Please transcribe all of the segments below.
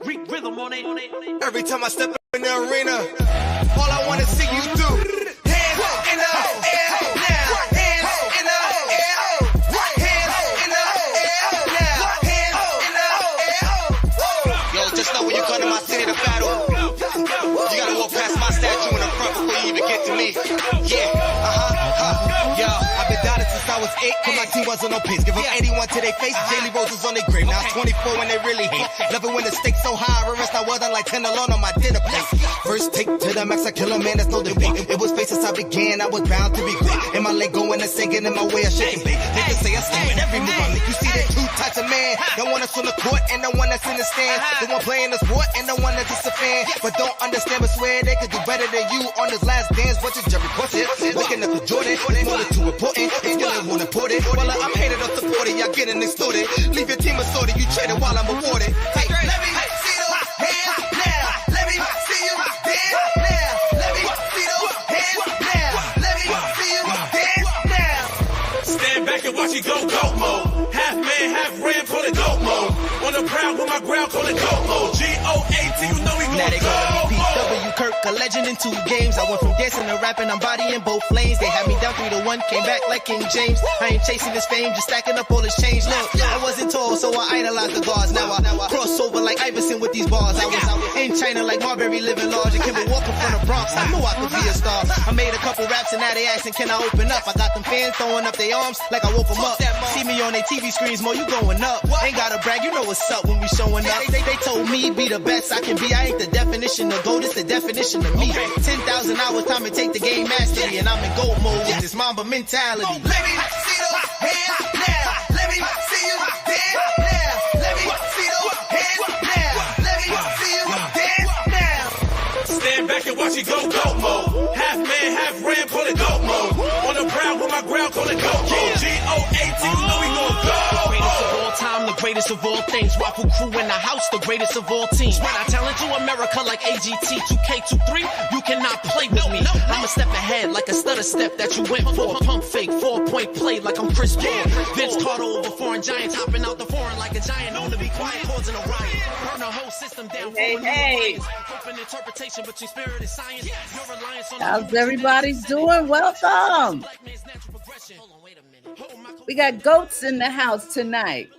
Rhythm on it. Every time I step in the arena, all I want to see you do. Hands in the air now. Hands in the air. Hands in the air now. Hands in the air. Yo, just know when you come to my city to battle, you gotta walk past my statue in the front before you even get to me. Yo, I've been down it since I was 8, cause my team wasn't on pace. Give them 81 to their face, Jaylee Roses on their grave. Now 24 when they really hate. Love it when the stakes so high, I rest I wasn't like 10 alone on my dinner plate. First take to the max, I kill a man, that's no debate. It was face since I began, I was bound to be great. In my leg going and sinking, in my way of shaking bait. Niggas say I stay with every move I make. You see the two types of man, the one that's on the court and the one that's in the stand. The one playing the sport and the one that's just a fan. But don't understand, but swear they could do better than you on this last dance. Watch it, Jerry Course it. Looking at the Jordan, more than too important. If you don't want to put it, well, I'm hated or supported, y'all getting extorted. Leave your team assorted, you traded while I'm awarded. Hey, let me see those hands now. Let me see you dance now. Let me see those hands now. Let me see you dance now. Stand back and watch it go mode. Half man, half ram, call it go mode. On the prowl with my ground, call it go mode. GOAT, you know we Now they go call me mode. PW Kirk, a legend in 2 games. I went from dancing to rapping, I'm bodying both lanes. They had me down 3-1, came back like King James. I ain't chasing this fame, just stacking up all this change. Look, I wasn't tall, so I idolized the guards. Now I cross over like Iverson with these bars. I was in China like Marbury living large. And Kimber Walker from the Bronx, I knew I could be a star. I made a couple raps and now they asking, can I open up? I got them fans throwing up their arms like I woke them up. See me on their TV screens, more you going up. Ain't gotta brag, you know what's up when we showing up. They told me be the best I can be. I ain't the definition of gold, it's the definition of me. 10,000 hours, time to take the game mastery. And I'm in gold mode with this Mamba mentality. Let me see those hands now. Let me see you dance now. Let me see those hands now. Let me see you dance now. Stand back and watch it go mode. Half man, half ram, call it go mode. On the prowl with my ground, call it go mode. GOAT, you know we gon' go. Greatest of all time, the greatest of all things. Waffle crew in the house, the greatest of all teams. When I talent to America like AGT, 2K23, you cannot play with me. I'm a step ahead like a stutter step that you went for. Pump fake, 4-point play like I'm Chris Paul. Vince Carter over foreign giants, hopping out the foreign like a giant. Known to be quiet, causing a riot. Burn the whole system down. Hey. Open interpretation between spirit and science. Your reliance on How's everybody doing? Welcome. We got goats in the house tonight.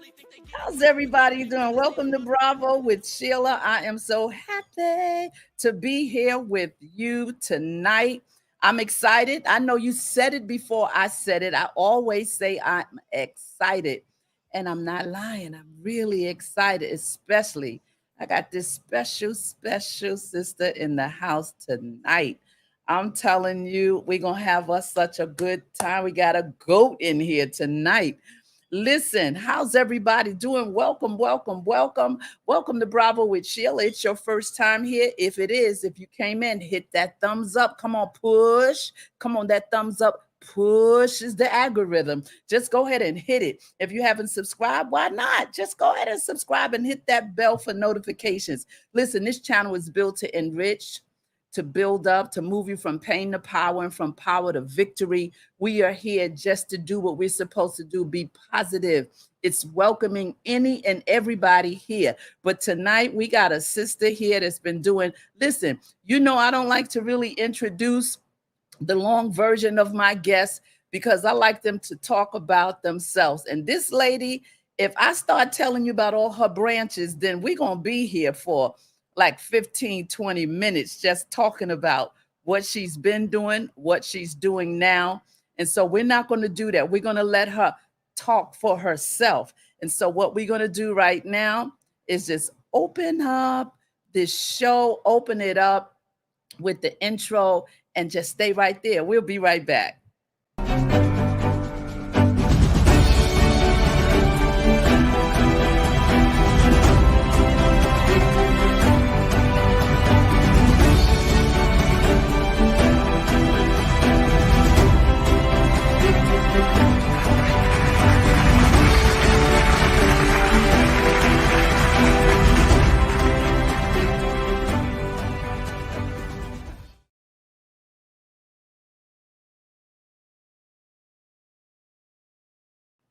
How's everybody doing? Welcome to Bravo with Sheila. I am so happy to be here with you tonight. I'm excited. I know you said it before I said it. I always say I'm excited, and I'm not lying. I'm really excited, especially I got this special sister in the house tonight. I'm telling you, we're going to have us such a good time. We got a goat in here tonight. Listen, how's everybody doing? Welcome to Bravo with Sheila. It's your first time here. If it is, if you came in, hit that thumbs up. Come on, push. Come on, that thumbs up pushes the algorithm. Just go ahead and hit it. If you haven't subscribed, why not? Just go ahead and subscribe and hit that bell for notifications. Listen, this channel is built to enrich, to build up, to move you from pain to power and from power to victory. We are here just to do what we're supposed to do, be positive. It's welcoming any and everybody here. But tonight we got a sister here that's been doing, listen, you know, I don't like to really introduce the long version of my guests because I like them to talk about themselves. And this lady, if I start telling you about all her branches, then we're going to be here for like 15, 20 minutes just talking about what she's been doing, what she's doing now. And so we're not going to do that. We're going to let her talk for herself. And so what we're going to do right now is just open up this show, open it up with the intro, and just stay right there. We'll be right back.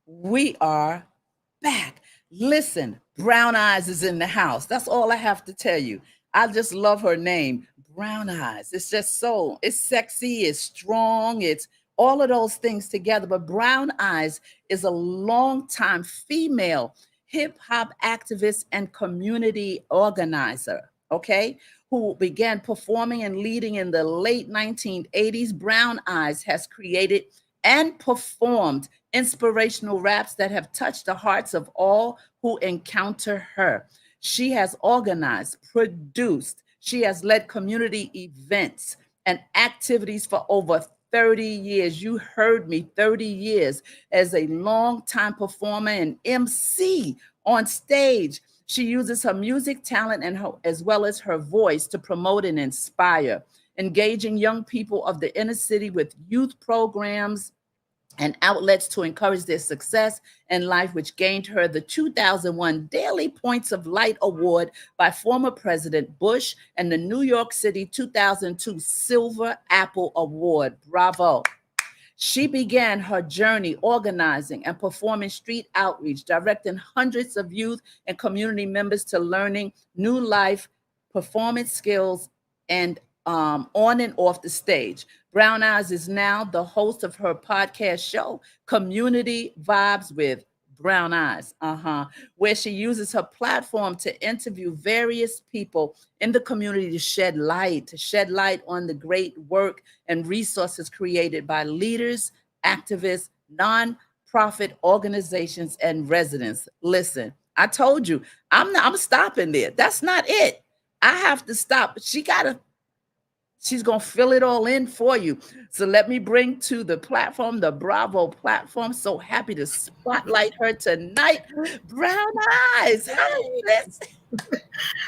We are back. Listen, Brown Eyes is in the house. That's all I have to tell you. I just love her name, Brown Eyes. It's just so, it's sexy, it's strong, it's all of those things together. But Brown Eyes is a longtime female hip hop activist and community organizer, okay, who began performing and leading in the late 1980s. Brown Eyes has created and performed inspirational raps that have touched the hearts of all who encounter her. She has organized, produced, she has led community events and activities for over 30 years. You heard me, 30 years as a longtime performer and MC on stage. She uses her music talent and as well as her voice to promote and inspire, engaging young people of the inner city with youth programs and outlets to encourage their success in life, which gained her the 2001 Daily Points of Light Award by former President Bush and the New York City 2002 Silver Apple Award. Bravo. She began her journey organizing and performing street outreach, directing hundreds of youth and community members to learning new life performance skills and on and off the stage. Brown Eyes is now the host of her podcast show, Community Vibes with Brown Eyes, where she uses her platform to interview various people in the community to shed light on the great work and resources created by leaders, activists, non-profit organizations, and residents. Listen, I told you, I'm stopping there. That's not it. I have to stop. She's going to fill it all in for you. So let me bring to the platform, the Bravo platform. So happy to spotlight her tonight. Brown Eyes. Hi, sis.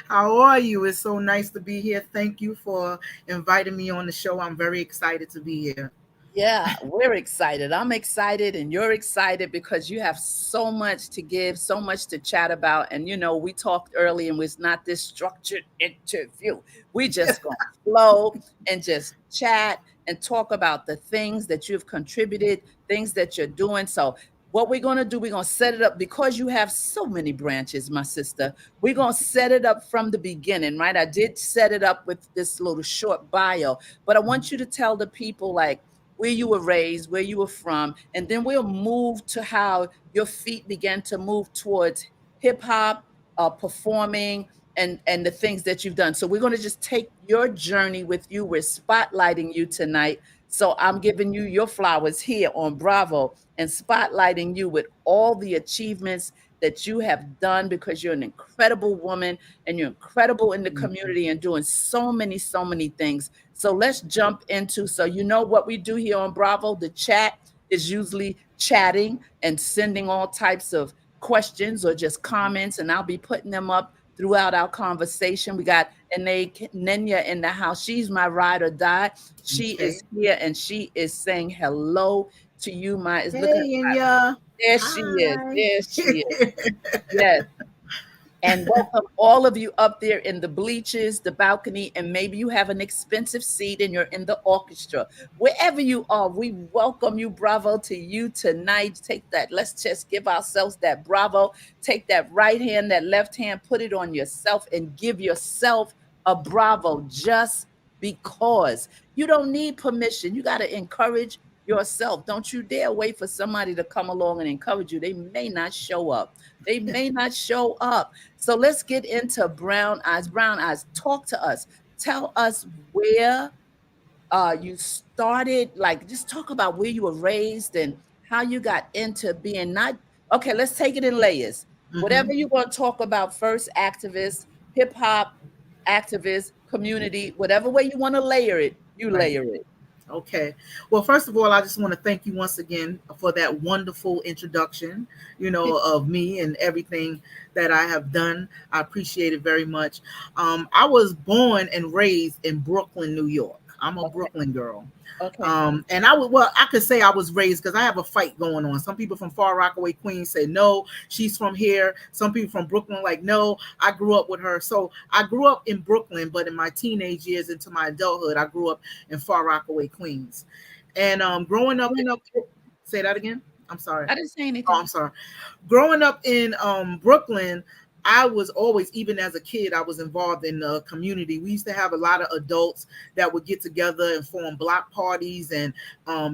How are you? It's so nice to be here. Thank you for inviting me on the show. I'm very excited to be here. Yeah, we're excited. I'm excited and you're excited because you have so much to give, so much to chat about. And, you know, we talked early and it's not this structured interview. We just going to flow and just chat and talk about the things that you've contributed, things that you're doing. So what we're going to do, we're going to set it up because you have so many branches, my sister. We're going to set it up from the beginning, right? I did set it up with this little short bio, but I want you to tell the people like, where you were raised, where you were from, and then we'll move to how your feet began to move towards hip hop, performing, and the things that you've done. So we're going to just take your journey with you. We're spotlighting you tonight. So I'm giving you your flowers here on Bravo and spotlighting you with all the achievements that you have done because you're an incredible woman and you're incredible in the community and doing so many things. So let's jump into, so you know what we do here on Bravo. The chat is usually chatting and sending all types of questions or just comments, and I'll be putting them up throughout our conversation. We got Nenya in the house. She's my ride or die. She is here and she is saying hello to you. Hey, Nenya. There she is. There she is. Yes. And welcome all of you up there in the bleachers, the balcony, and maybe you have an expensive seat and you're in the orchestra. Wherever you are, we welcome you. Bravo to you tonight. Take that. Let's just give ourselves that bravo. Take that right hand, that left hand, put it on yourself and give yourself a bravo just because. You don't need permission. You got to encourage yourself. Don't you dare wait for somebody to come along and encourage you. They may not show up. They may not show up. So let's get into Brown Eyes. Brown Eyes, talk to us. Tell us where you started. Like, just talk about where you were raised and how you got into being not. Okay, let's take it in layers. Whatever you want to talk about first, activist, hip hop, activist, community, whatever way you want to layer it, you layer it. Okay. Well, first of all, I just want to thank you once again for that wonderful introduction, you know, of me and everything that I have done. I appreciate it very much. I was born and raised in Brooklyn, New York. I'm a Brooklyn girl. Okay. And I could say I was raised because I have a fight going on. Some people from Far Rockaway, Queens say, no, she's from here. Some people from Brooklyn like, no, I grew up with her. So I grew up in Brooklyn, but in my teenage years into my adulthood, I grew up in Far Rockaway, Queens. And growing up, say that again? I'm sorry. I didn't say anything. Oh, I'm sorry. Growing up in Brooklyn, I was always, even as a kid, I was involved in the community. We used to have a lot of adults that would get together and form block parties and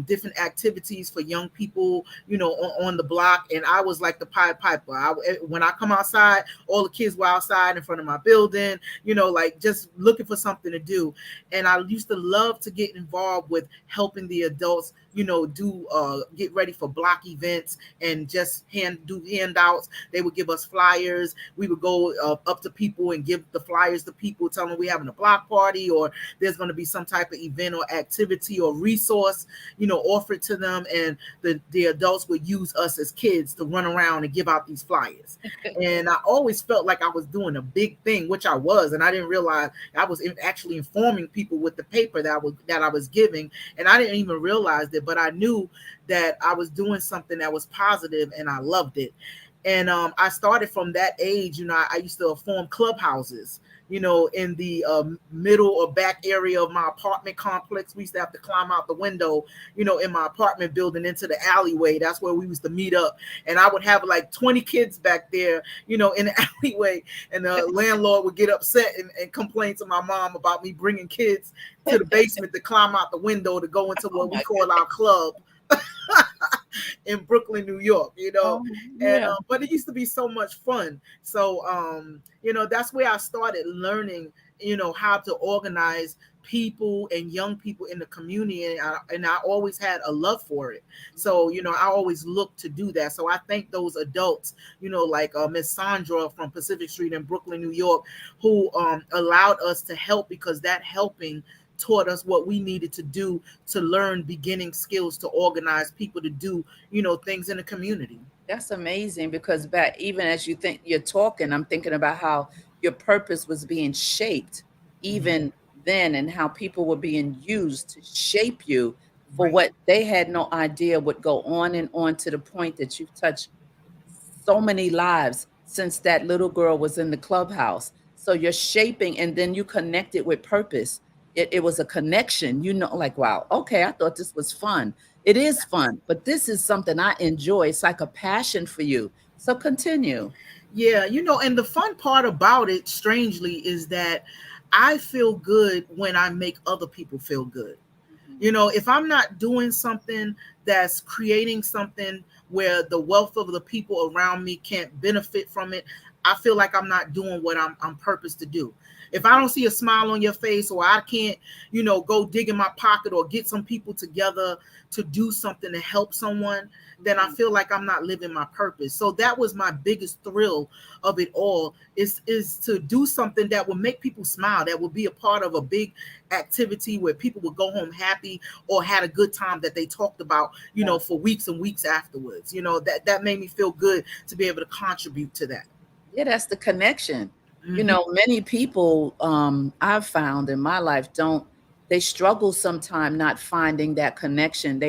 different activities for young people, on the block. And I was like the Pied Piper. When I come outside, all the kids were outside in front of my building, like just looking for something to do. And I used to love to get involved with helping the adults, get ready for block events and just do handouts. They would give us flyers. We would go up to people and give the flyers to people, tell them we're having a block party or there's going to be some type of event or activity or resource, offered to them. And the adults would use us as kids to run around and give out these flyers. And I always felt like I was doing a big thing, which I was. And I didn't realize I was actually informing people with the paper that I was giving. And I didn't even realize it, but I knew that I was doing something that was positive and I loved it. And I started from that age. I used to form clubhouses, in the middle or back area of my apartment complex. We used to have to climb out the window, in my apartment building into the alleyway. That's where we used to meet up. And I would have like 20 kids back there, in the alleyway. And the landlord would get upset and complain to my mom about me bringing kids to the basement to climb out the window to go into what we call our club. In Brooklyn, New York, but it used to be so much fun. So, that's where I started learning, how to organize people and young people in the community. And I always had a love for it. So, I always looked to do that. So I thank those adults, like Miss Sandra from Pacific Street in Brooklyn, New York, who allowed us to help, because that helping taught us what we needed to do to learn beginning skills to organize people to do, things in the community. That's amazing, because even as you're talking, I'm thinking about how your purpose was being shaped even then, and how people were being used to shape you for what they had no idea would go on and on, to the point that you've touched so many lives since that little girl was in the clubhouse. So you're shaping, and then you connect it with purpose. It was a connection, like, wow, okay, I thought this was fun. It is fun, but this is something I enjoy. It's like a passion for you. So continue. Yeah, and the fun part about it, strangely, is that I feel good when I make other people feel good. If I'm not doing something that's creating something where the wealth of the people around me can't benefit from it, I feel like I'm not doing what I'm purposed to do. If I don't see a smile on your face, or I can't, go dig in my pocket or get some people together to do something to help someone, then I feel like I'm not living my purpose. So that was my biggest thrill of it all, is to do something that will make people smile, that will be a part of a big activity where people will go home happy or had a good time that they talked about, for weeks and weeks afterwards. That made me feel good to be able to contribute to that. Yeah, that's the connection. Many people I've found in my life they struggle sometimes not finding that connection.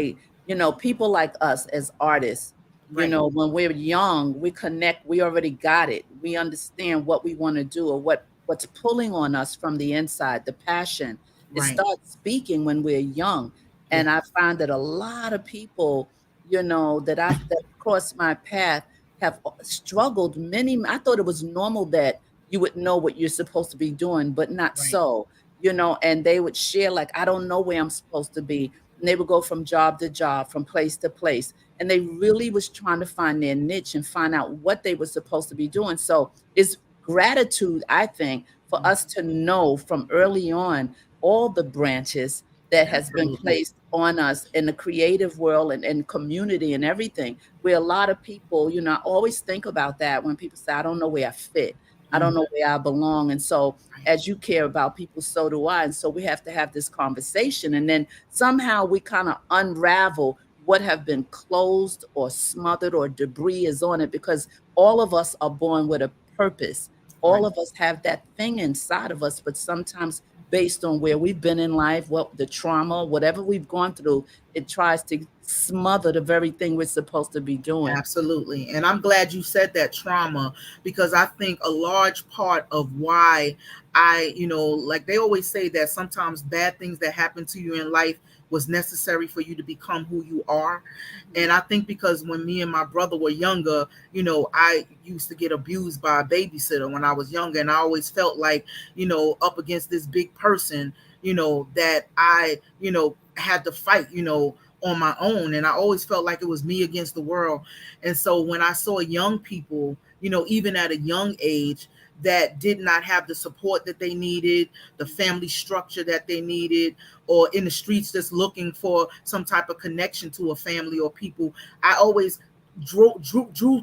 People like us as artists, when we're young, we connect, we already got it. We understand what we want to do, or what's pulling on us from the inside, the passion. It starts speaking when we're young. And I find that a lot of people, that crossed my path have struggled. I thought it was normal that you would know what you're supposed to be doing, but not so, and they would share, like, I don't know where I'm supposed to be. And they would go from job to job, from place to place. And they really was trying to find their niche and find out what they were supposed to be doing. So it's gratitude, I think, for us to know from early on all the branches that has been placed on us in the creative world and community and everything, where a lot of people, I always think about that when people say, I don't know where I fit. I don't know where I belong. And so as you care about people, so do I. And so we have to have this conversation. And then somehow we kind of unravel what have been closed or smothered or debris is on it, because all of us are born with a purpose. All of us have that thing inside of us, but sometimes based on where we've been in life, what the trauma, whatever we've gone through, it tries to smother the very thing we're supposed to be doing. Absolutely. And I'm glad you said that, trauma, because I think a large part of why like they always say that sometimes bad things that happen to you in life was necessary for you to become who you are. And I think because when me and my brother were younger, you know, I used to get abused by a babysitter when I was younger, and I always felt like, you know, up against this big person, you know, that I, you know, had to fight, you know, on my own. And I always felt like it was me against the world. And so when I saw young people, you know, even at a young age, that did not have the support that they needed, the family structure that they needed, or in the streets just looking for some type of connection to a family or people, I always drew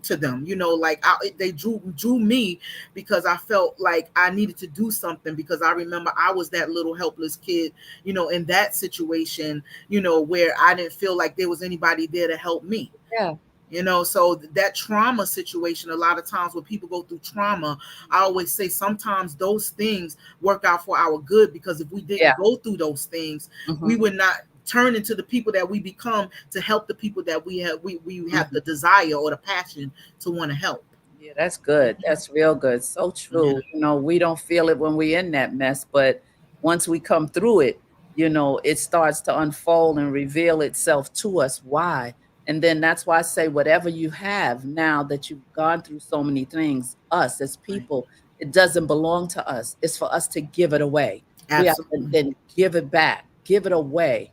to them, you know, like they drew me, because I felt like I needed to do something, because I remember I was that little helpless kid, you know, in that situation, you know, where I didn't feel like there was anybody there to help me. Yeah. You know, so that trauma situation, a lot of times when people go through trauma, I always say sometimes those things work out for our good, because if we didn't go through those things, we would not turn into the people that we become to help the people that we have the desire or the passion to want to help. Yeah, that's good. That's real good. So true. Yeah. You know, we don't feel it when we're in that mess, but once we come through it, you know, it starts to unfold and reveal itself to us. Why? And then that's why I say, whatever you have now that you've gone through so many things, us as Right. people, it doesn't belong to us. It's for us to give it away. We have to Absolutely. then give it back, give it away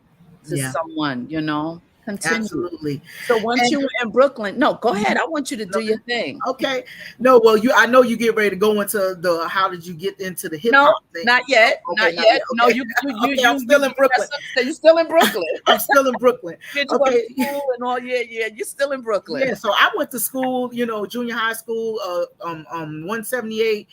to Yeah, someone, you know, continue. absolutely. So once And you were in Brooklyn, no, go ahead. I want you to do your thing. okay. No, well, I know you get ready to go into the how did you get into the hip No, hop thing. not yet. Okay, Not yet. No, Okay. Okay, I'm still in Brooklyn. You're still in Brooklyn. I'm still in Brooklyn. Did you go to school and all? Yeah, yeah. You're still in Brooklyn. Yeah, so I went to school, you know, junior high school, 178,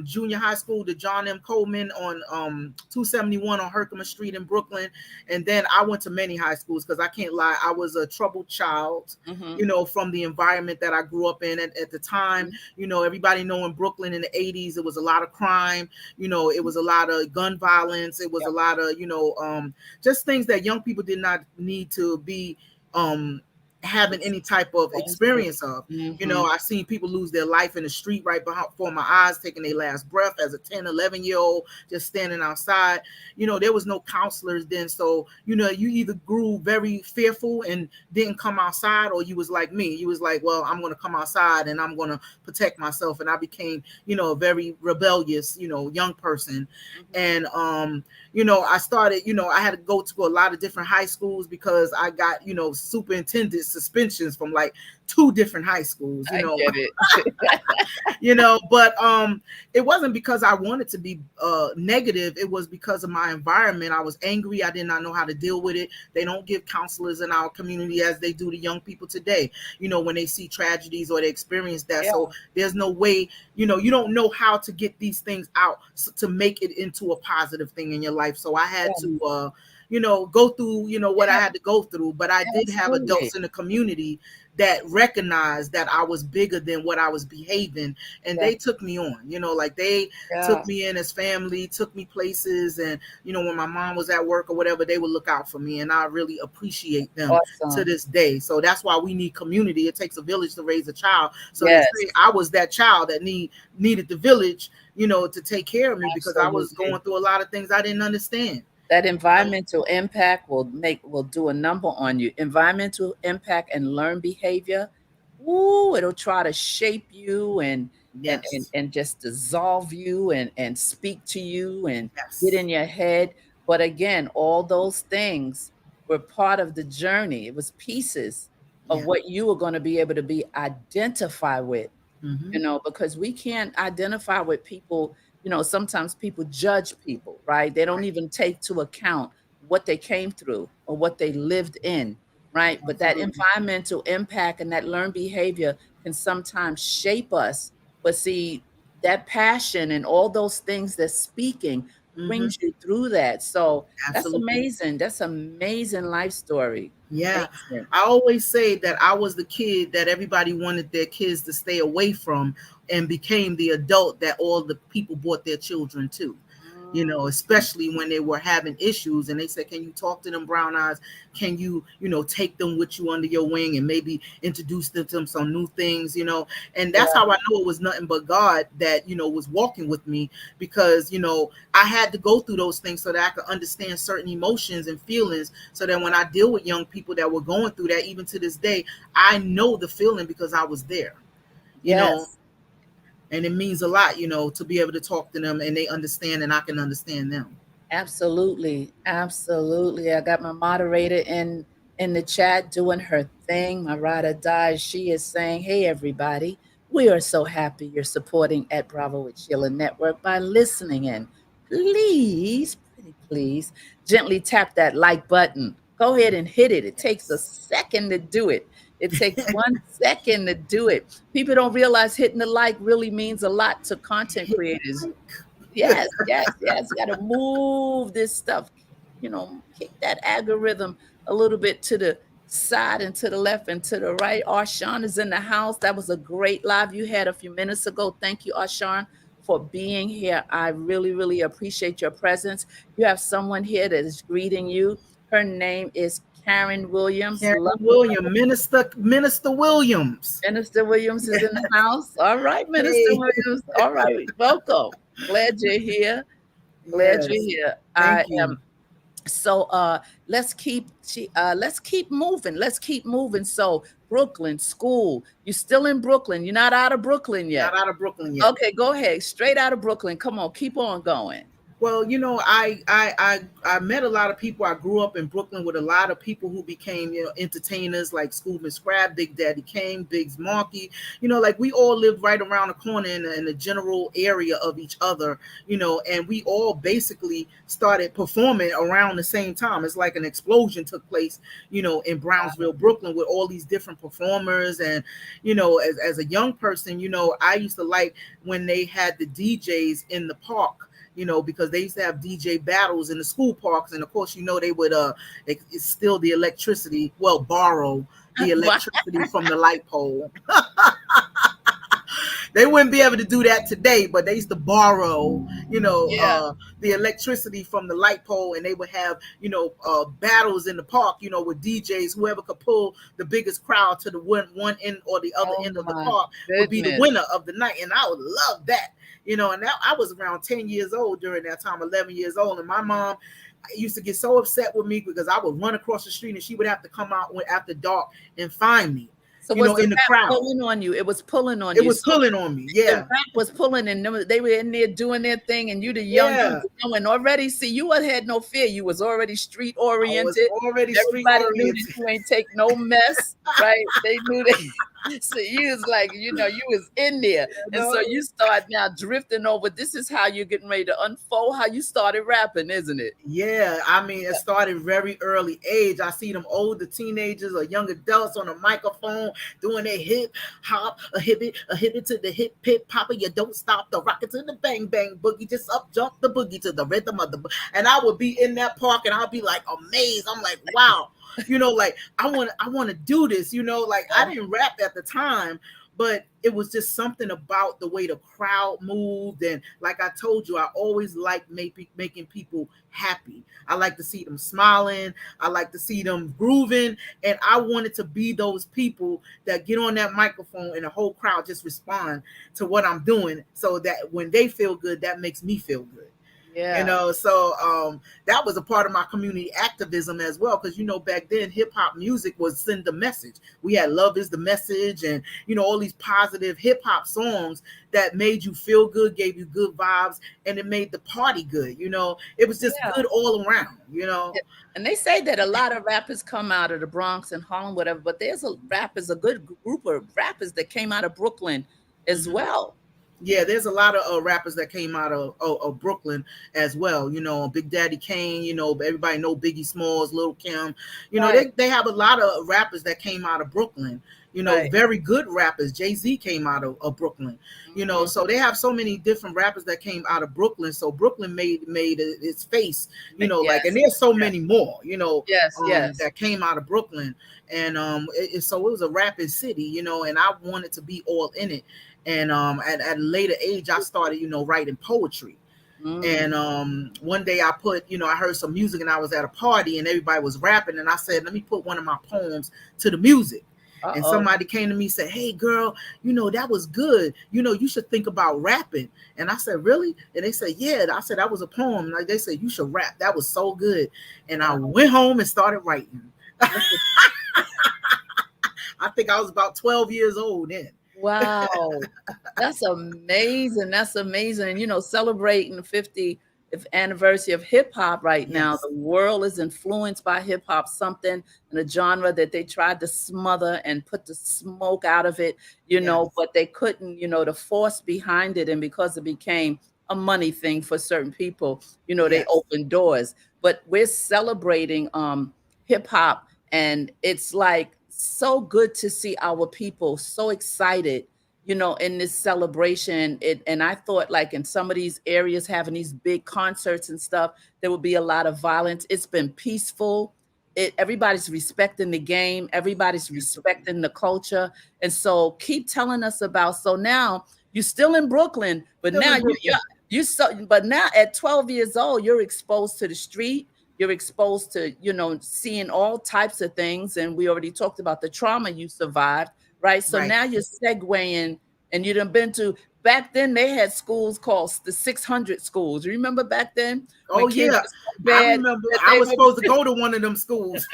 junior high school to John M. Coleman on 271 on Herkimer Street in Brooklyn. And then I went to many high schools, because I can't lie, I was a troubled child, you know, from the environment that I grew up in at the time. You know, everybody know in Brooklyn in the 80s, it was a lot of crime, you know, it was a lot of gun violence, it was a lot of, you know, just things that young people did not need to be having any type of experience of. You know, I've seen people lose their life in the street right before my eyes, taking their last breath as a 10, 11-year-old, just standing outside. You know, there was no counselors then. So, you know, you either grew very fearful and didn't come outside, or you was like me. You was like, well, I'm going to come outside and I'm going to protect myself. And I became, you know, a very rebellious, you know, young person. And, you know, I started, you know, I had to go to a lot of different high schools, because I got, you know, superintendent suspensions from like 2 different high schools, you know. I get it. You know, but it wasn't because I wanted to be negative. It was because of my environment. I was angry. I did not know how to deal with it. They don't give counselors in our community as they do to young people today, you know, when they see tragedies or they experience that. So there's no way, you know, you don't know how to get these things out to make it into a positive thing in your life. So I had to you know, go through, you know, what I had to go through. But I did have adults in the community that recognized that I was bigger than what I was behaving, and they took me on, you know, like they took me in as family, took me places. And, you know, when my mom was at work or whatever, they would look out for me, and I really appreciate them to this day. So that's why we need community. It takes a village to raise a child. So they say I was that child that needed the village, you know, to take care of me, because I was going through a lot of things I didn't understand. That environmental impact will do a number on you. Environmental impact and learned behavior. Ooh, it'll try to shape you and just dissolve you and speak to you and get in your head. But again, all those things were part of the journey. It was pieces of what you were going to be able to be identify with. You know, because we can't identify with people. You know, sometimes people judge people, right? They don't even take to account what they came through or what they lived in, right? But that environmental impact and that learned behavior can sometimes shape us. But see, that passion and all those things that's speaking brings you through that. So that's amazing. That's amazing life story. Yeah. Amazing. I always say that I was the kid that everybody wanted their kids to stay away from, and became the adult that all the people brought their children to. especially when they were having issues. And they said, can you talk to them brown eyes? Can you, take them with you under your wing and maybe introduce them to some new things, and that's how I know it was nothing but God that, was walking with me, because, I had to go through those things so that I could understand certain emotions and feelings, so that when I deal with young people that were going through that, even to this day, I know the feeling because I was there, and it means a lot, to be able to talk to them and they understand and I can understand them. Absolutely. Absolutely. I got my moderator in the chat doing her thing. My ride or die. She is saying, hey everybody, we are so happy you're supporting at Bravo with Sheila Network by listening in. Please, pretty please, gently tap that like button. Go ahead and hit it. It takes a second to do it. It takes 1 second to do it. People don't realize hitting the like really means a lot to content creators. Yes, yes, yes. Got to move this stuff, kick that algorithm a little bit to the side and to the left and to the right. Arshawn is in the house. That was a great live you had a few minutes ago. Thank you, Arshawn, for being here. I really, really appreciate your presence. You have someone here that is greeting you. Her name is Karen Williams. Karen Williams, Minister Williams. Minister Williams is in the house. All right, Minister Williams. All right, welcome. Glad you're here. Glad you're here. Thank you. Am. So let's keep moving. Let's keep moving. So Brooklyn school. You're still in Brooklyn. You're not out of Brooklyn yet. Not out of Brooklyn yet. Okay, go ahead. Straight out of Brooklyn. Come on, keep on going. Well, I met a lot of people. I grew up in Brooklyn with a lot of people who became, entertainers like Schoolman Scrap, Big Daddy Kane, Biggs Markey. Like we all lived right around the corner in the general area of each other, and we all basically started performing around the same time. It's like an explosion took place, in Brownsville, Brooklyn, with all these different performers. And, as a young person, I used to like when they had the DJs in the park. Because they used to have DJ battles in the school parks. And of course, they would steal the electricity, borrow the electricity from the light pole. They wouldn't be able to do that today, but they used to borrow, the electricity from the light pole, and they would have, battles in the park, with DJs. Whoever could pull the biggest crowd to the one end or the other end of the park would be the winner of the night. And I would love that, and I was around 10 years old during that time, 11 years old. And my mom used to get so upset with me because I would run across the street and she would have to come out after dark and find me. So in the crowd pulling on you? It was pulling on you. It was pulling on me. Yeah, the rap was pulling, and they were in there doing their thing, and you, the young, and already see you had no fear. You was already street oriented. Everybody knew that you ain't take no mess, right? They knew that. So you was like, you was in there, and so you start now drifting over. This is how you're getting ready to unfold how you started rapping, isn't it? Yeah, I mean, it started very early age. I see them older teenagers or young adults on a microphone doing their hip hop, a hip it to the hip papa. You don't stop the rocket to the bang bang boogie, just up jump the boogie to the rhythm of the. And I would be in that park, and I'll be like amazed. I'm like, wow. Like I want to do this, like I didn't rap at the time, but it was just something about the way the crowd moved. And like I told you, I always like making people happy. I like to see them smiling. I like to see them grooving. And I wanted to be those people that get on that microphone and the whole crowd just respond to what I'm doing, so that when they feel good, that makes me feel good. Yeah. So that was a part of my community activism as well, because back then hip hop music was send the message. We had Love Is the Message, and all these positive hip hop songs that made you feel good, gave you good vibes, and it made the party good. It was just good all around. And they say that a lot of rappers come out of the Bronx and Harlem, whatever, but there's a good group of rappers that came out of Brooklyn as well. Yeah, there's a lot of rappers that came out of Brooklyn as well. Big Daddy Kane, everybody know Biggie Smalls, Lil Kim. They have a lot of rappers that came out of Brooklyn. Very good rappers. Jay-Z came out of Brooklyn. So they have so many different rappers that came out of Brooklyn. So Brooklyn made its face, and there's so many more, that came out of Brooklyn. And so it was a rapping city, and I wanted to be all in it. And at a later age, I started, writing poetry. And one day I put, I heard some music and I was at a party and everybody was rapping, and I said, let me put one of my poems to the music. And somebody came to me and said, hey girl, that was good. You should think about rapping. And I said, really? And they said, yeah. I said, that was a poem. Like, they said, you should rap. That was so good. And I went home and started writing. I think I was about 12 years old then. Wow. That's amazing. That's amazing. And, celebrating the 50th anniversary of hip hop right now. The world is influenced by hip hop, something in a genre that they tried to smother and put the smoke out of it, but they couldn't, the force behind it. And because it became a money thing for certain people, they opened doors. But we're celebrating hip hop, and it's like so good to see our people so excited, in this celebration. And I thought, like, in some of these areas having these big concerts and stuff, there would be a lot of violence. It's been peaceful. Everybody's respecting the game. Everybody's respecting the culture. And so keep telling us about, so now you're still in Brooklyn, but now but now at 12 years old, you're exposed to the street. You're exposed to, seeing all types of things. And we already talked about the trauma you survived, right? So now you're segueing, and you done been to, back then they had schools called the 600 schools. You remember back then? Oh, yeah. I remember. I was supposed to go to one of them schools.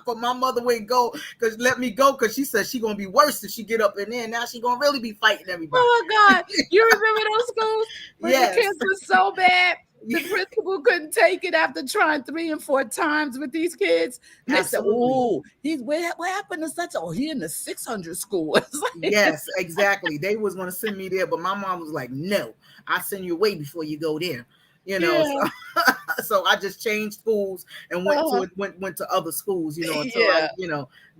But my mother wouldn't go, let me go, because she said she going to be worse if she get up in there. Now she going to really be fighting everybody. Oh, my God. You remember those schools? When the kids were so bad. The principal couldn't take it after trying 3 and 4 times with these kids. And they said, "Oh, what happened to such? Oh, he in the 600 school." Yes, exactly. They was going to send me there, but my mom was like, "No, I'll send you away before you go there." So I just changed schools and went to other schools, until I,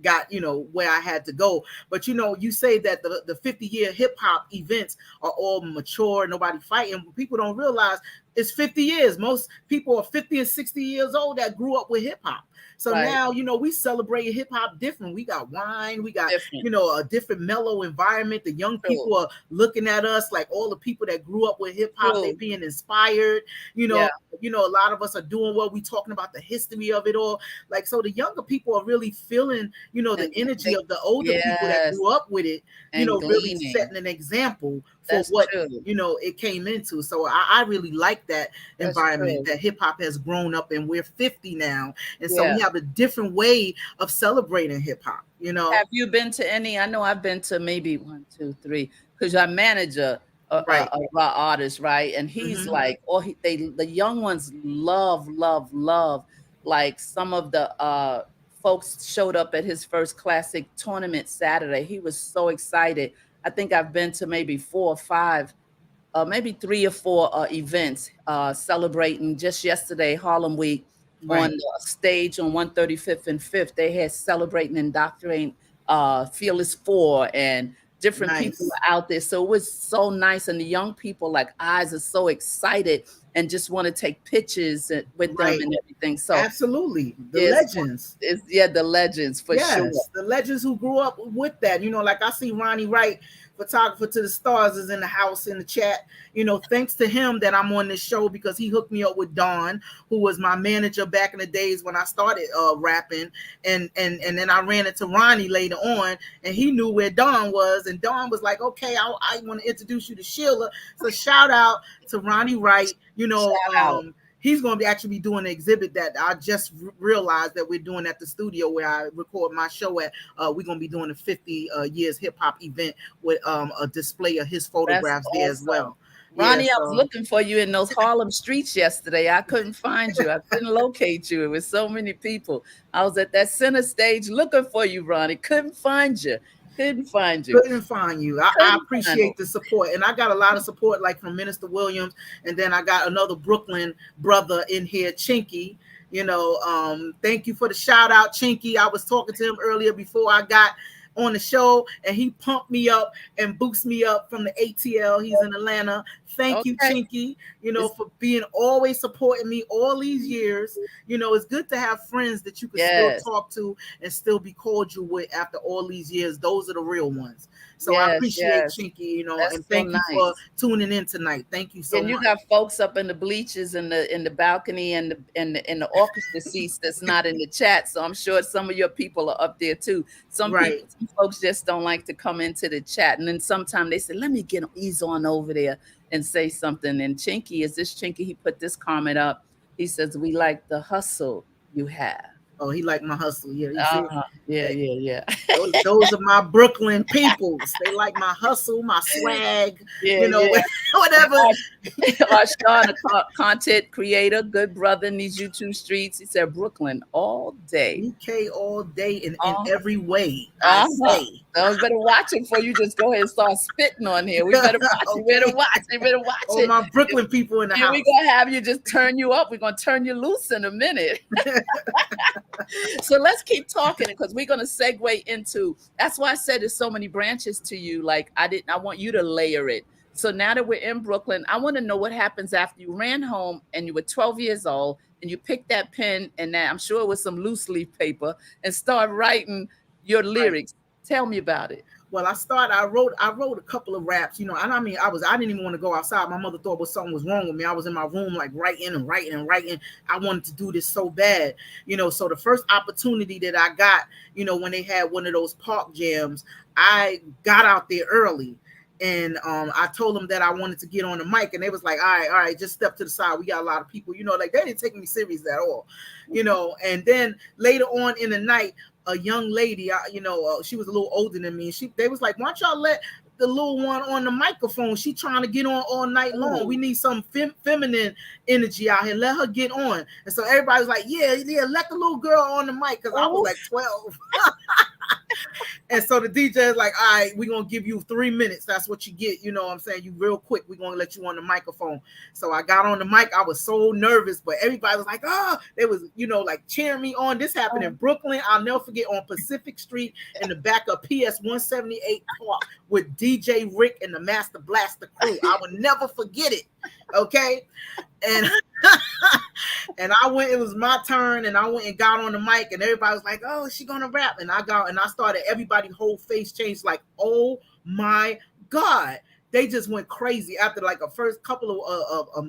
got, where I had to go. But, you say that the 50-year hip hop events are all mature, nobody fighting. People don't realize it's 50 years. Most people are 50 and 60 years old that grew up with hip hop. So now, we celebrate hip hop different. We got wine, we got, a different mellow environment. The young people are looking at us like all the people that grew up with hip hop, they being inspired. A lot of us are doing what we talking about the history of it all. Like, so the younger people are really feeling, the energy of the older people that grew up with it, really setting an example for what, it came into. So I really like that environment that hip hop has grown up, and we're 50 now. And so we have a different way of celebrating hip hop, Have you been to any? I know I've been to maybe 1, 2, 3, because I manage a raw artist, right? And he's like, the young ones love, like some of the folks showed up at his first classic tournament Saturday. He was so excited. I think I've been to maybe 4 or 5, maybe 3 or 4 events celebrating. Just yesterday, Harlem Week, on the stage on 135th and 5th, they had celebrating and indoctrinating Fearless 4 and different people out there. So it was so nice. And the young people, like, eyes are so excited and just want to take pictures with them and everything. So absolutely. The legends. The legends for sure. The legends who grew up with that. Like I see Ronnie Wright, photographer to the stars, is in the house in the chat. Thanks to him that I'm on this show, because he hooked me up with Don, who was my manager back in the days when I started rapping. And then I ran into Ronnie later on, and he knew where Don was. And Don was like, okay, I want to introduce you to Sheila. So shout out to Ronnie Wright. He's going to actually be doing an exhibit that I just realized that we're doing at the studio where I record my show at. We're going to be doing a 50 years hip hop event with a display of his photographs there as well. Ronnie, I was looking for you in those Harlem streets yesterday. I couldn't find you. I couldn't locate you. It was so many people. I was at that center stage looking for you, Ronnie. Couldn't find you. Couldn't find you. I appreciate the support. And I got a lot of support, like from Minister Williams. And then I got another Brooklyn brother in here, Chinky. Thank you for the shout out, Chinky. I was talking to him earlier before I got on the show, and he pumped me up and boosted me up from the ATL. He's in Atlanta. Thank you, Okay. Chinky, for being always supporting me all these years. It's good to have friends that you can still Yes. talk to and still be cordial with after all these years. Those are the real ones. So I Yes, appreciate yes. Chinky, That's and so thank you for nice. tuning in tonight. Thank you so And you much. got folks up in the bleachers in the balcony and the orchestra seats that's not in the chat. So I'm sure some of your people are up there too. Some Right. folks just don't like to come into the chat. And then sometimes they say, let me ease on over there and say something. And Chinky, he put this comment up. He says, we like the hustle you have. Oh, he like my hustle. Yeah, you see? Yeah. Those are my Brooklyn peoples. They like my hustle, my swag, Yeah, yeah. whatever. Sean, a content creator, good brother in these YouTube streets. He said Brooklyn all day. UK all day in Uh-huh. every way. I say. So we better watch it before you just go ahead and start spitting on here. We better watch it. Okay. You better watch All it. my Brooklyn people in the And house. we're gonna have you just turn you up. We're gonna turn you loose in a minute. So let's keep talking because we're gonna segue into. That's why I said there's so many branches to you. Like I want you to layer it. So now that we're in Brooklyn, I want to know what happens after you ran home and you were 12 years old and you picked that pen and that I'm sure it was some loose leaf paper and start writing your lyrics. Right. Tell me about it. Well, I wrote a couple of raps, and I mean, I didn't even want to go outside. My mother thought something was wrong with me. I was in my room, like writing. I wanted to do this so bad, so the first opportunity that I got, when they had one of those park jams, I got out there early. And I told them that I wanted to get on the mic, and they was like, all right, just step to the side. We got a lot of people, like they didn't take me serious at all, and then later on in the night, a young lady, she was a little older than me. They was like, why don't y'all let the little one on the microphone? She trying to get on all night long. We need some feminine energy out here. Let her get on. And so everybody was like, yeah, let the little girl on the mic, because I was like 12. And so the DJ is like, all right, we're going to give you 3 minutes. That's what you get. You know what I'm saying? You real quick. We're going to let you on the microphone. So I got on the mic. I was so nervous, but everybody was like, oh, they was, like cheering me on. This happened in Brooklyn. I'll never forget, on Pacific Street in the back of PS 178 Park with DJ Rick and the Master Blaster crew. I would never forget it. Okay. And I went, it was my turn, and I went and got on the mic, and everybody was like, oh, is she gonna rap? And I started, everybody's whole face changed, like, oh my God. They just went crazy after like a first couple of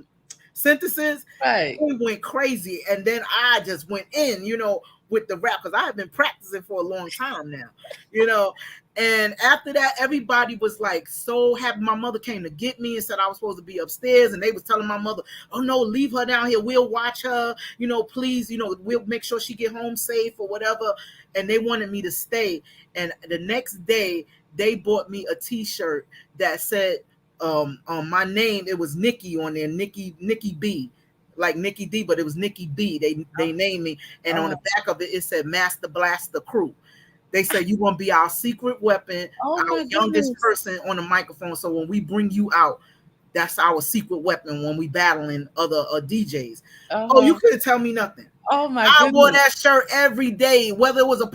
sentences. Right. They went crazy. And then I just went in, with the rap, because I have been practicing for a long time now, And after that, everybody was like so happy. My mother came to get me and said I was supposed to be upstairs, and they was telling my mother, oh no, leave her down here. We'll watch her, please, we'll make sure she get home safe or whatever. And they wanted me to stay. And the next day they bought me a t-shirt that said my name. It was Nikki on there, Nikki B. Like Nikki D, but it was Nikki B. They named me. And on the back of it, it said Master Blaster Crew. They said, you're going to be our secret weapon, our youngest person on the microphone. So when we bring you out, that's our secret weapon when we battling other DJs. Oh, you couldn't tell me nothing. Oh, my I goodness. wore that shirt every day, whether it was a...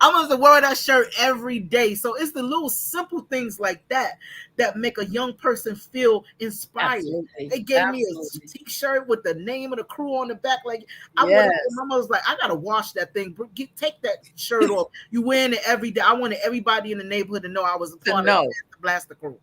I was to wear that shirt every day. So it's the little simple things like that make a young person feel inspired. Absolutely. They gave me a t-shirt with the name of the crew on the back. Like I my mama was like, I gotta wash that thing. Take that shirt off. You wearing it every day. I wanted everybody in the neighborhood to know I was a part of the Blaster Crew.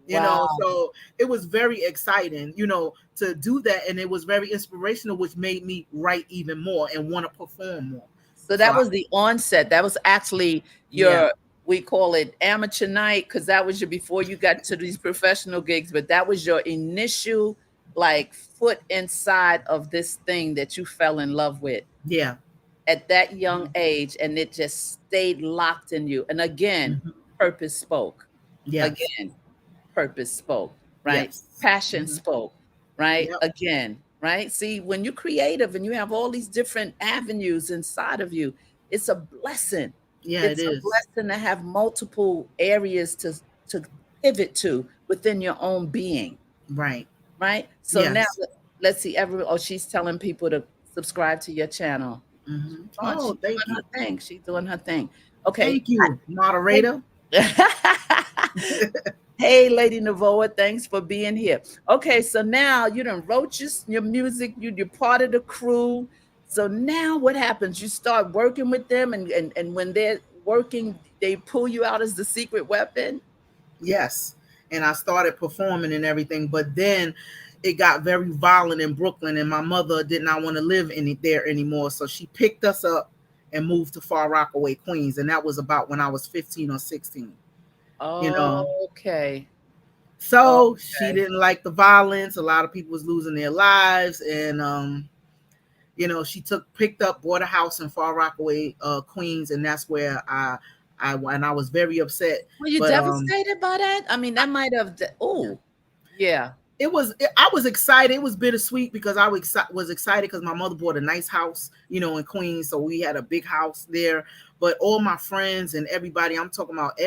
So it was very exciting, to do that, and it was very inspirational, which made me write even more and want to perform more. So that was the onset. That was actually your, we call it amateur night, because that was before you got to these professional gigs, but that was your initial like foot inside of this thing that you fell in love with. Yeah. At that young age, and it just stayed locked in you. And again, purpose spoke. Yeah. Again, purpose spoke, right? Yes. Passion spoke, right? Yep. Again. Right. See, when you're creative and you have all these different avenues inside of you, it's a blessing. Yeah, it's a blessing to have multiple areas to pivot to within your own being. Right. Right. So now let's see. She's telling people to subscribe to your channel. Mm-hmm. She's doing her thing. Okay. Thank you, moderator. Hey, Lady Navoa, thanks for being here. Okay, so now you done wrote your music, you're part of the crew. So now what happens? You start working with them, and when they're working, they pull you out as the secret weapon. Yes. And I started performing and everything, but then it got very violent in Brooklyn, and my mother did not want to live there anymore. So she picked us up and moved to Far Rockaway, Queens. And that was about when I was 15 or 16, you know. Okay. So she didn't like the violence. A lot of people was losing their lives. And you know, she picked up, bought a house in Far Rockaway, Queens, and that's where I was very upset. Were you devastated by that? I mean, that might have. Yeah. I was excited. It was bittersweet because I was excited because my mother bought a nice house, you know, in Queens. So we had a big house there. But all my friends and everybody, I'm talking about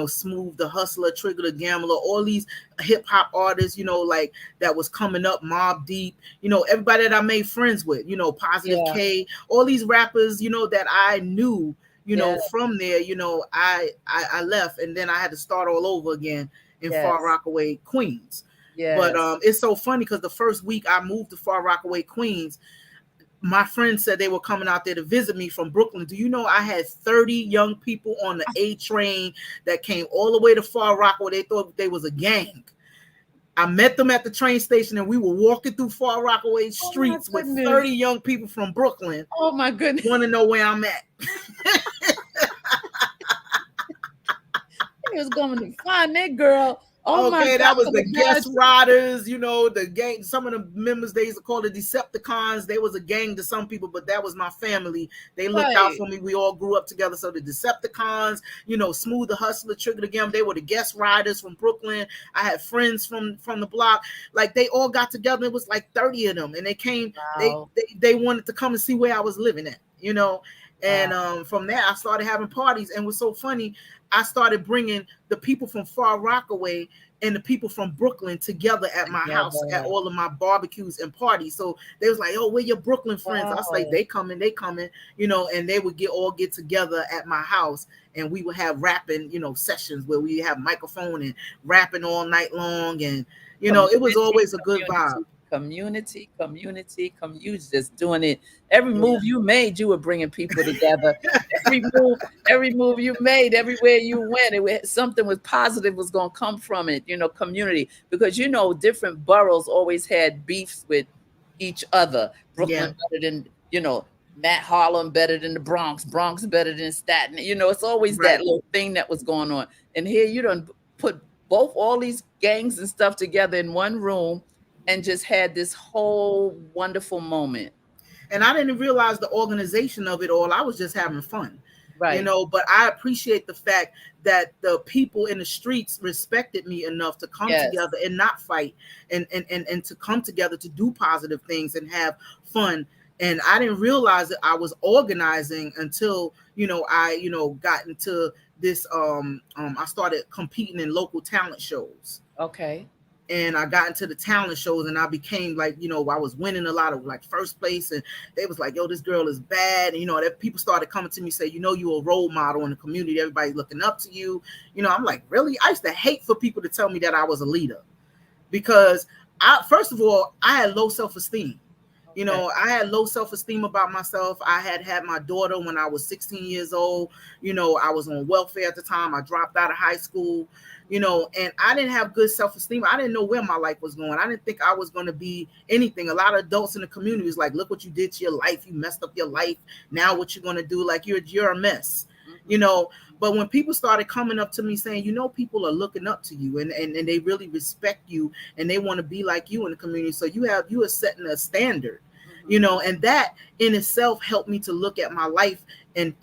Smooth the Hustler, Trigger the Gambler, all these hip hop artists, you know, like that was coming up, Mobb Deep, you know, everybody that I made friends with, you know, Positive K, all these rappers, you know, that I knew, you know, from there, you know, I left, and then I had to start all over again in Far Rockaway, Queens. Yes. But it's so funny because the first week I moved to Far Rockaway, Queens, my friends said they were coming out there to visit me from Brooklyn. Do you know I had 30 young people on the A train that came all the way to Far Rockaway? They thought they was a gang. I met them at the train station, and we were walking through Far Rockaway streets with 30 young people from Brooklyn. Oh my goodness. Want to know where I'm at. He was going to find that girl. Oh okay, that was the guest riders, you know, the gang. Some of the members, they used to call the Decepticons. They was a gang to some people, but that was my family. They looked out for me. We all grew up together. So the Decepticons, you know, Smooth the Hustler, Trigger the Gambler, they were the guest riders from Brooklyn. I had friends from the block. Like, they all got together. It was like 30 of them, and they came. Wow. They wanted to come and see where I was living at, you know. And from there, I started having parties, and it was so funny. I started bringing the people from Far Rockaway and the people from Brooklyn together at my house at all of my barbecues and parties. So they was like, "Oh, where your Brooklyn friends?" I was like, they coming, you know, and they would get together at my house, and we would have rapping, you know, sessions where we have microphone and rapping all night long, and you know, it was always a good vibe. Community, just doing it. Every move you made, you were bringing people together. every move you made, everywhere you went, something was positive was going to come from it, you know, community. Because, you know, different boroughs always had beefs with each other. Brooklyn better than, you know, Harlem better than the Bronx better than Staten. You know, it's always that little thing that was going on. And here you done put all these gangs and stuff together in one room, and just had this whole wonderful moment. And I didn't realize the organization of it all. I was just having fun, you know, but I appreciate the fact that the people in the streets respected me enough to come together and not fight, and to come together to do positive things and have fun. And I didn't realize that I was organizing until, you know, I, you know, got into this, I started competing in local talent shows. Okay. And I got into the talent shows, and I became like, you know, I was winning a lot of like first place, and they was like, "Yo, this girl is bad." And, you know, that people started coming to me, say, "You know, you're a role model in the community. Everybody's looking up to you." You know, I'm like, really? I used to hate for people to tell me that I was a leader, because first of all, I had low self-esteem. You know, I had low self-esteem about myself. I had my daughter when I was 16 years old. You know, I was on welfare at the time. I dropped out of high school, you know, and I didn't have good self-esteem. I didn't know where my life was going. I didn't think I was going to be anything. A lot of adults in the community was like, "Look what you did to your life. You messed up your life. Now what you're going to do? Like, you're a mess." You know, but when people started coming up to me saying, "You know, people are looking up to you, and they really respect you, and they want to be like you in the community. So you are setting a standard," you know, and that in itself helped me to look at my life and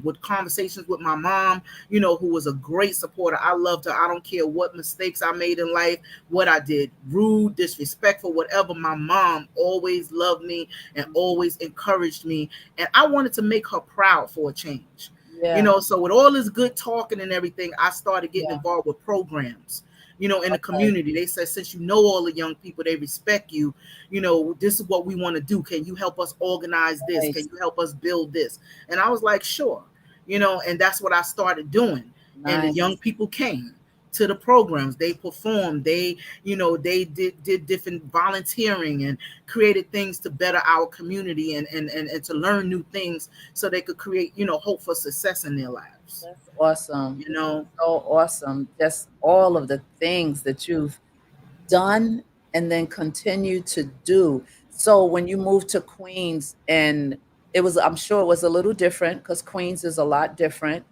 with conversations with my mom, you know, who was a great supporter. I loved her. I don't care what mistakes I made in life, what I did, rude, disrespectful, whatever. My mom always loved me and always encouraged me. And I wanted to make her proud for a change. You know, so with all this good talking and everything, I started getting involved with programs, you know, in the community. They said, "Since you know all the young people, they respect you, you know, this is what we want to do. Can you help us organize this? Can you help us build this?" And I was like, "Sure," you know, and that's what I started doing. and the Nice. young people came to the programs. They performed. They did different volunteering and created things to better our community and to learn new things so they could create, hope for success in their lives. That's awesome. You know, So awesome. Just all of the things that you've done and then continue to do. So when you moved to Queens, and I'm sure it was a little different because Queens is a lot different.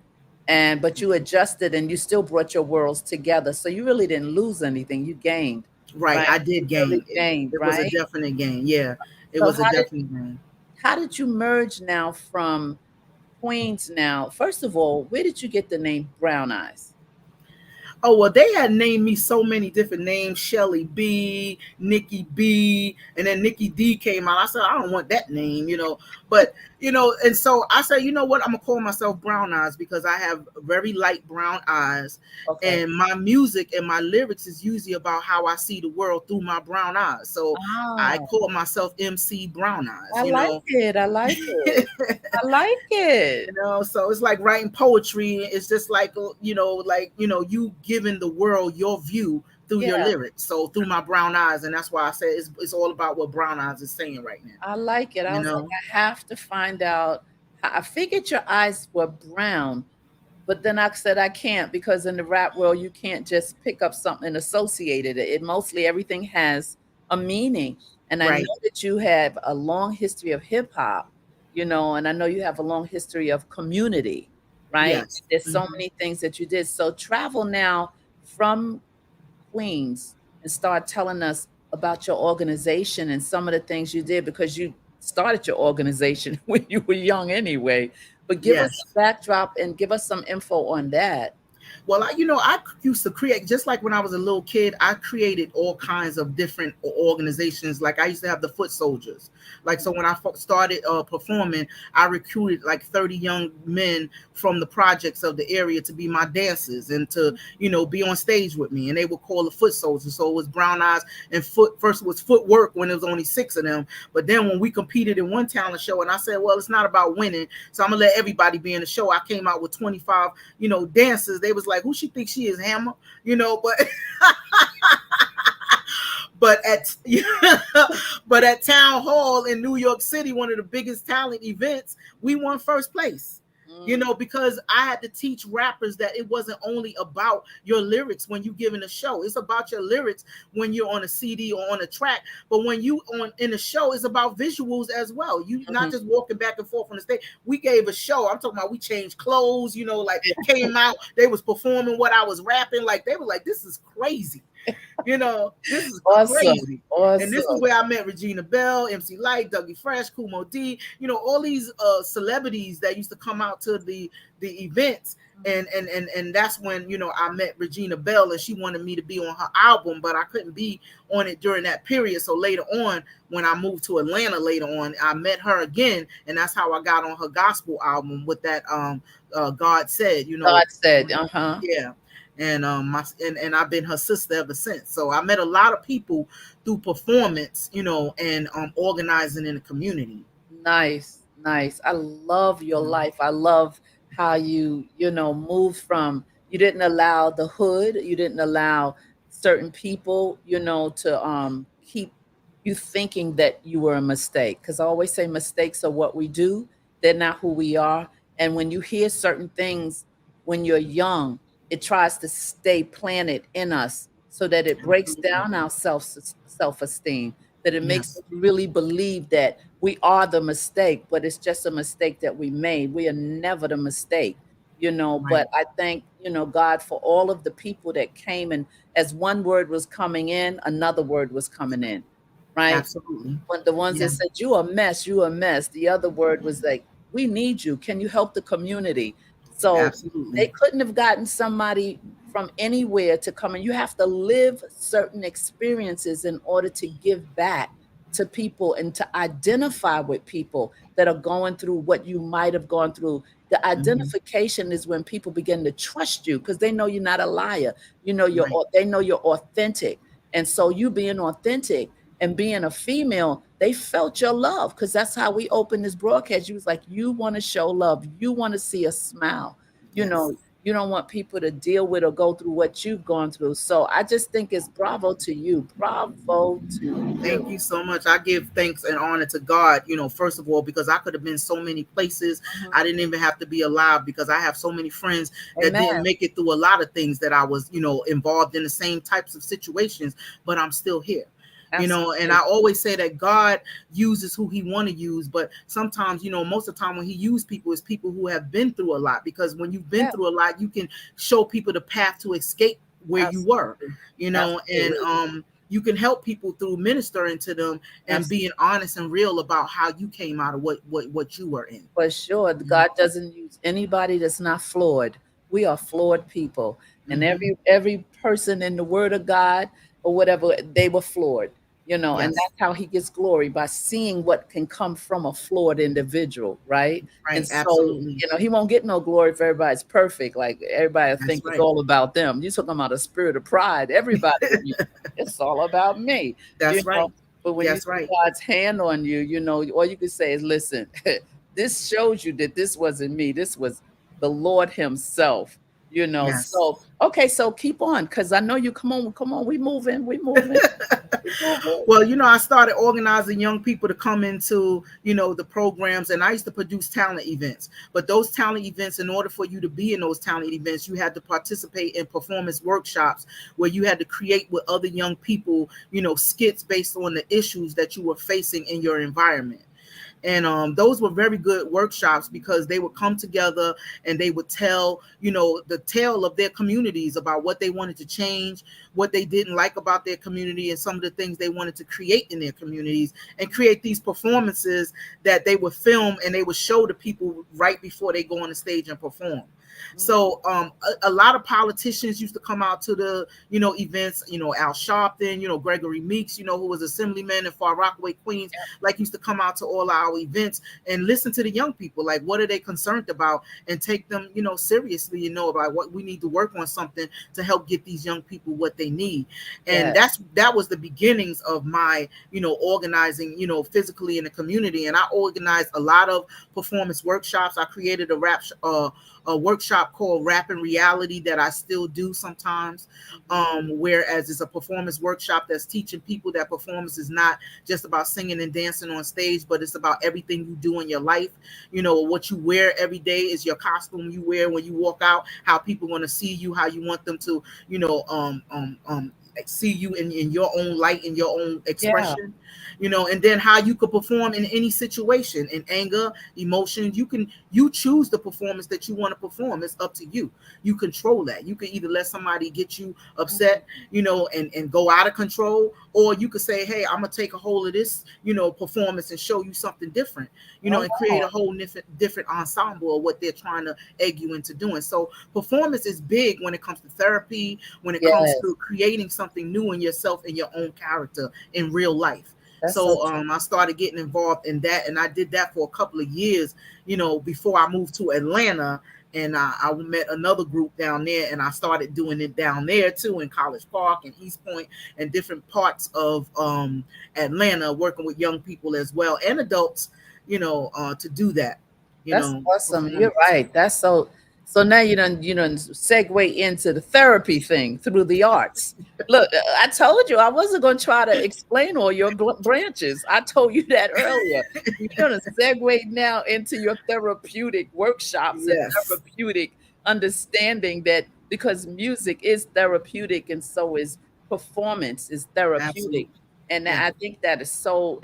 But you adjusted and you still brought your worlds together. So you really didn't lose anything. You gained, right? right? I did You really gain. gained, It was a right? definite gain. Yeah, it So was a definite gain. how did you merge now from Queens now? First of all, where did you get the name Brown Eyes? Oh, well, they had named me so many different names: Shelly B, Nikki B, and then Nikki D came out. I said, I don't want that name, but and so I said, you know what, I'm gonna call myself Brown Eyes because I have very light brown eyes, Okay. and my music and my lyrics is usually about how I see the world through my brown eyes. So I Ah, call myself MC Brown Eyes, I like it. I like it. I like it. so it's like writing poetry. It's just like you giving the world your view through your Yeah, lyrics, so through my brown eyes. And that's why I say it's all about what Brown Eyes is saying right now. I like it. I you was like, know I have to find out. I figured your eyes were brown, but then I said I can't because in the rap world you can't just pick up something and associate it. It mostly everything has a meaning. And I right. know that you have a long history of hip hop, and I know you have a long history of community, right? Yes. There's so Mhm. many things that you did. So travel now from Queens and start telling us about your organization and some of the things you did because you started your organization when you were young anyway. But give us Yes. a backdrop and give us some info on that. Well, I used to create, just like when I was a little kid. I created all kinds of different organizations. Like I used to have the Foot Soldiers. Like, so when I started performing, I recruited like 30 young men from the projects of the area to be my dancers and to be on stage with me. And they would call the Foot Soldiers. So it was Brown Eyes and Foot. First it was Footwork when there was only 6 of them. But then when we competed in one talent show, and I said, well, it's not about winning, so I'm gonna let everybody be in the show. I came out with 25 dancers. They was like, who she thinks she is, Hammer? But but at but at Town Hall in New York City, one of the biggest talent events, we won first place. Because I had to teach rappers that it wasn't only about your lyrics when you giving a show. It's about your lyrics when you're on a CD or on a track. But when you in a show, it's about visuals as well. You not just walking back and forth on the stage. We gave a show. I'm talking about we changed clothes, like came out, they was performing what I was rapping. Like they were like, this is crazy. This is Awesome. crazy. Awesome. And this is where I met Regina Bell, MC Light, Dougie Fresh, Kumo D, all these celebrities that used to come out to the events. And that's when I met Regina Bell, and she wanted me to be on her album, but I couldn't be on it during that period. So later on, when I moved to Atlanta later on, I met her again, and that's how I got on her gospel album with that God Said, God Said, uh-huh. Yeah. And and I've been her sister ever since. So I met a lot of people through performance, and organizing in the community. Nice, nice. I love your life. I love how you moved from, you didn't allow the hood, you didn't allow certain people, to keep you thinking that you were a mistake. Because I always say mistakes are what we do, they're not who we are. And when you hear certain things when you're young, it tries to stay planted in us so that it breaks down our self-esteem, that it makes Yes. us really believe that we are the mistake, but it's just a mistake that we made. We are never the mistake, Right. but I thank, God for all of the people that came, and as one word was coming in, another word was coming in, right? Absolutely. When the ones Yeah. that said, you a mess, you a mess, the other word was like, we need you. Can you help the community? So they Absolutely. couldn't have gotten somebody from anywhere to come, and you have to live certain experiences in order to give back to people and to identify with people that are going through what you might have gone through. The Mhm. identification is when people begin to trust you because they know you're not a liar. Right. They know you're authentic. And so you being authentic and being a female, they felt your love because that's how we opened this broadcast. You was like, you want to show love. You want to see a smile. You Yes. know, You don't want people to deal with or go through what you've gone through. So I just think it's bravo to you. Bravo to Thank you. you so much. I give thanks and honor to God, first of all, because I could have been so many places. I didn't even have to be alive, because I have so many friends that Amen. didn't make it through a lot of things that I was, involved in the same types of situations, but I'm still here. And I Absolutely. always say that God uses who he want to use, but sometimes, most of the time when he uses people, is people who have been through a lot, because when you've been Yeah, through a lot, you can show people the path to escape where you were, absolutely. and Absolutely. you can help people through ministering to them and Absolutely. being honest and real about how you came out of what you were in. For sure. God doesn't use anybody that's not flawed. We are flawed people. And Mm-hmm. every person in the word of God or whatever, they were flawed, and Yes. that's how he gets glory, by seeing what can come from a flawed individual, right? And Right. so, Absolutely. he won't get no glory if everybody's perfect. Like everybody That's think it's right. all about them. You're talking about a spirit of pride. Everybody, it's all about me, you That's know. right. But when you That's see right. God's hand on you, all you can say is, listen, this shows you that this wasn't me. This was the Lord himself, Yes. So, okay, so keep on, because I know you. Come on. We moving. Well, I started organizing young people to come into, the programs, and I used to produce talent events. But those talent events, in order for you to be in those talent events, you had to participate in performance workshops where you had to create with other young people, skits based on the issues that you were facing in your environment. And those were very good workshops, because they would come together and they would tell, the tale of their communities, about what they wanted to change, what they didn't like about their community, and some of the things they wanted to create in their communities, and create these performances that they would film and they would show to people right before they go on the stage and perform. Mhm. So a lot of politicians used to come out to the events. Al Sharpton, Gregory Meeks, who was assemblyman in Far Rockaway, Queens, like, used to come out to all our events and listen to the young people, like, what are they concerned about, and take them seriously, about what we need to work on, something to help get these young people what they need. And Yeah. that was the beginnings of my organizing physically in the community. And I organized a lot of performance workshops. I created a workshop called Rap and Reality that I still do sometimes. Whereas it's a performance workshop that's teaching people that performance is not just about singing and dancing on stage, but it's about everything you do in your life. What you wear every day is your costume you wear when you walk out, how people want to see you, how you want them to, see you in your own light, in your own Yeah. expression, and then how you could perform in any situation, in anger, emotion. You choose the performance that you want to perform. It's up to you. You control that. You can either let somebody get you upset, and go out of control, or you could say, hey, I'm gonna take a hold of this, performance, and show you something different, Oh, and create wow. a whole different ensemble of what they're trying to egg you into doing. So performance is big when it comes to therapy, when it comes Yes, to creating something new in yourself and your own character in real life. that's so So true. I started getting involved in that, and I did that for a couple of years, before I moved to Atlanta. And I met another group down there, and I started doing it down there too, in College Park and East Point and different parts of Atlanta, working with young people as well, and adults, to do that, That's awesome. You're performance. right. That's so now you don't segue into the therapy thing through the arts. Look, I told you I wasn't going to try to explain all your branches. I told you that earlier. You're going to segue now into your therapeutic workshops and Yes, therapeutic understanding, that because music is therapeutic and so is performance is therapeutic. absolutely. And Yeah. I think that is so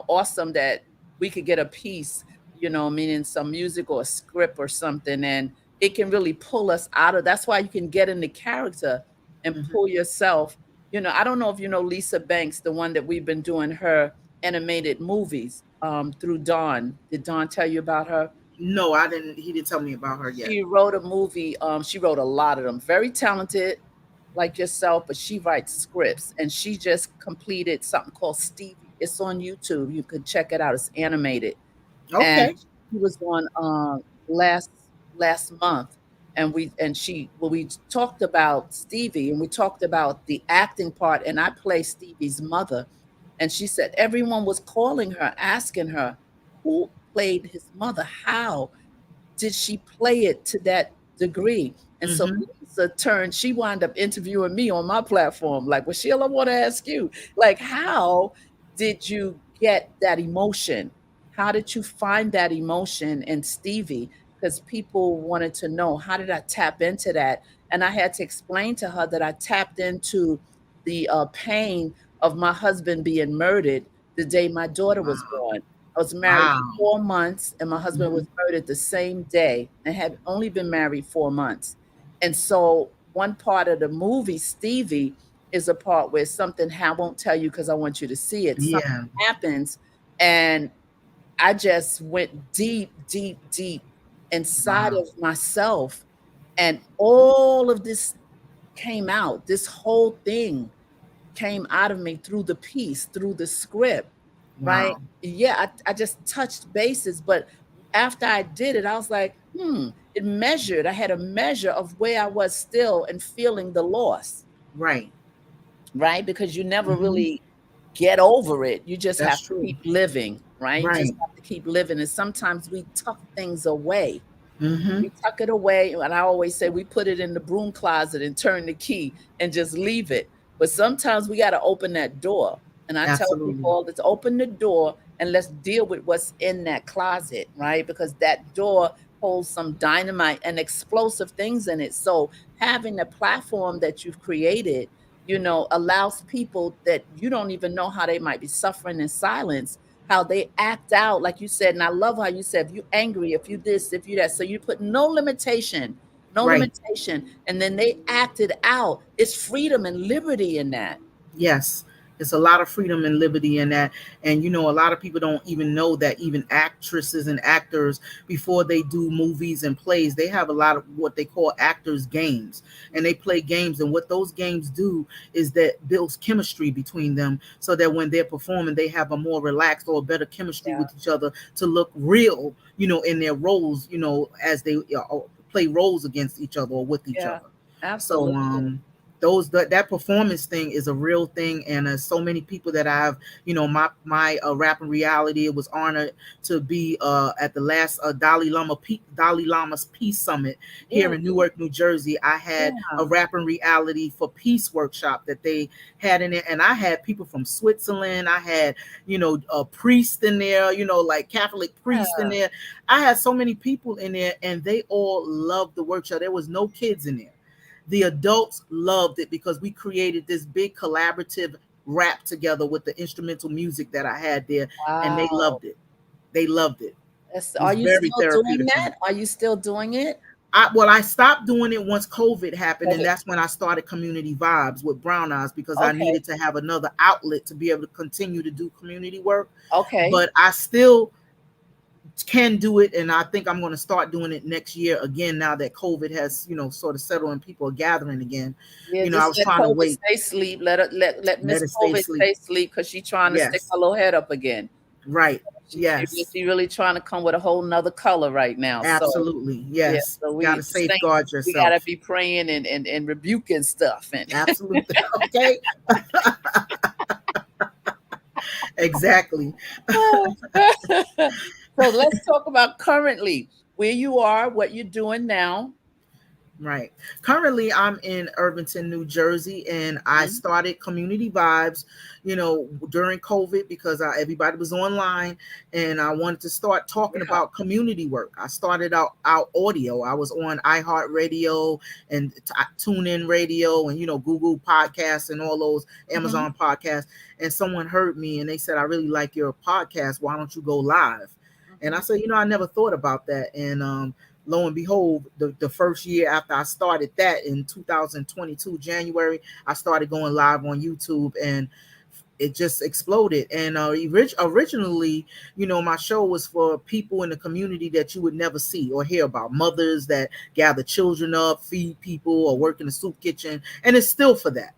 awesome that we could get a piece, meaning some music or a script or something, and it can really pull us out of. That's why you can get in the character and Mhm. pull yourself. I don't know if you know Lisa Banks, the one that we've been doing her animated movies through Dawn. Did Dawn tell you about her? No, I didn't. He didn't tell me about her yet. She wrote a movie. She wrote a lot of them. Very talented, like yourself, but she writes scripts, and she just completed something called Stevie. It's on YouTube. You can check it out. It's animated, and Okay. he was on last month, and we talked about Stevie, and we talked about the acting part, and I play Stevie's mother, and she said everyone was calling her, asking her who played his mother, how did she play it to that degree. And so Lisa turned, she wound up interviewing me on my platform. Like, well, Sheila, I want to ask you, like, how did you get that emotion? How did you find that emotion in Stevie? Because people wanted to know, how did I tap into that? And I had to explain to her that I tapped into the pain of my husband being murdered the day my daughter was born. I was married Wow. 4 months, and my husband was murdered the same day and had only been married 4 months. And so one part of the movie, Stevie, is a part where something I won't tell you because I want you to see it. Yeah. Something happens, and I just went deep, deep, deep inside of myself, and all of this came out. This whole thing came out of me through the piece, through the script, right? Wow. Yeah, I just touched bases, but after I did it, I was like, it measured. I had a measure of where I was still and feeling the loss, Right. right? Because you never really get over it. You just That's have to true. keep living, right? You just Right. have to keep living. And sometimes we tuck things away. Mm-hmm. We tuck it away, and I always say we put it in the broom closet and turn the key and just leave it. But sometimes we got to open that door. And I tell Absolutely. people, let's open the door and let's deal with what's in that closet, right? Because that door holds some dynamite and explosive things in it. So having a platform that you've created, allows people that you don't even know how they might be suffering in silence, how they act out, like you said. And I love how you said, if you angry, if you this, if you that. So you put no limitation, no Right. limitation. And then they acted out. It's freedom and liberty in that. Yes. It's a lot of freedom and liberty in that. And, a lot of people don't even know that even actresses and actors, before they do movies and plays, they have a lot of what they call actors games, and they play games. And what those games do is that builds chemistry between them, so that when they're performing, they have a more relaxed or better chemistry with each other to look real, in their roles, as they play roles against each other or with each other. Absolutely. So that performance thing is a real thing, and so many people that I've, my rap and reality, it was honored to be at the last Dalai Lama's Peace Summit here in Newark, New Jersey. I had a rap and reality for peace workshop that they had in it, and I had people from Switzerland. I had a priest in there, like Catholic priest in there. I had so many people in there, and they all loved the workshop. There was no kids in there. The adults loved it because we created this big collaborative rap together with the instrumental music that I had there, and they loved it. They loved it. Are you still doing that? Are you still doing it? I stopped doing it once COVID happened, and that's when I started Community Vibes with Brown Eyes, because I needed to have another outlet to be able to continue to do community work. But I still can do it, and I think I'm going to start doing it next year again, now that COVID has sort of settled and people are gathering again. I was trying to wait. Stay asleep. Let Miss COVID stay asleep, because she's trying to stick her little head up again. Right. She's really trying to come with a whole nother color right now. Absolutely. Yes. So we gotta safeguard yourself. We gotta be praying and rebuking stuff. And absolutely. Okay. Exactly. So let's talk about currently where you are, what you're doing now. Right. Currently, I'm in Irvington, New Jersey, and I started Community Vibes, during COVID, because everybody was online, and I wanted to start talking about community work. I started out audio. I was on iHeartRadio and TuneIn Radio and, Google Podcasts and all those Amazon podcasts. And someone heard me and they said, I really like your podcast. Why don't you go live? And I said, I never thought about that. And lo and behold, the first year after I started that in 2022, January, I started going live on YouTube, and it just exploded. And originally, my show was for people in the community that you would never see or hear about, mothers that gather children up, feed people, or work in the soup kitchen. And it's still for that.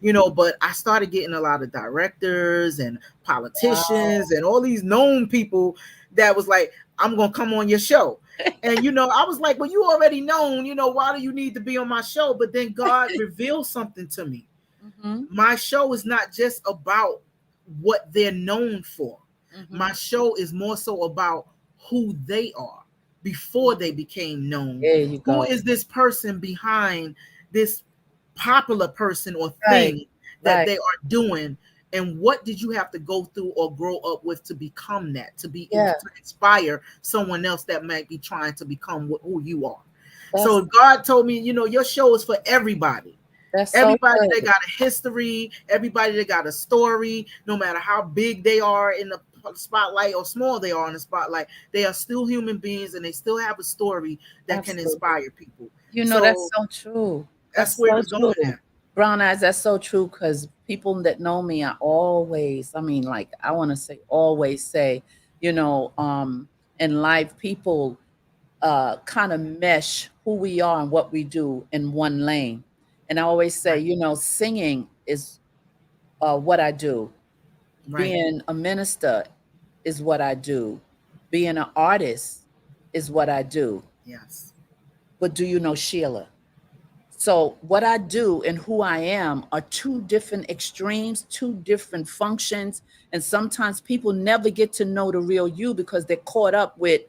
But I started getting a lot of directors and politicians and all these known people that was like, I'm going to come on your show. And, I was like, well, you already known, why do you need to be on my show? But then God revealed something to me. My show is not just about what they're known for. My show is more so about who they are, before they became known? There you Who go. is this person behind this popular person or Right, thing that right. they are doing? And what did you have to go through or grow up with to become that, to be Yeah. to inspire someone else that might be trying to become who you are? That's So God told me, your show is for everybody. that's so Everybody that good. got a history, everybody that got a story, no matter how big they are in the spotlight or small they are in the spotlight, they are still human beings and they still have a story that can Absolutely. inspire people. That's So so true. that's That's where so it's going true. at. Brown eyes, that's so true because people that know me are always, I mean, like I want to say always say, you know, um, in life, people kind of mesh who we are and what we do in one lane. And I always say, Right, singing is what I do. right, Being a minister is what I do. Being an artist is what I do. yes, But do you know Sheila? So, what I do and who I am are two different extremes, two different functions. And sometimes people never get to know the real you because they're caught up with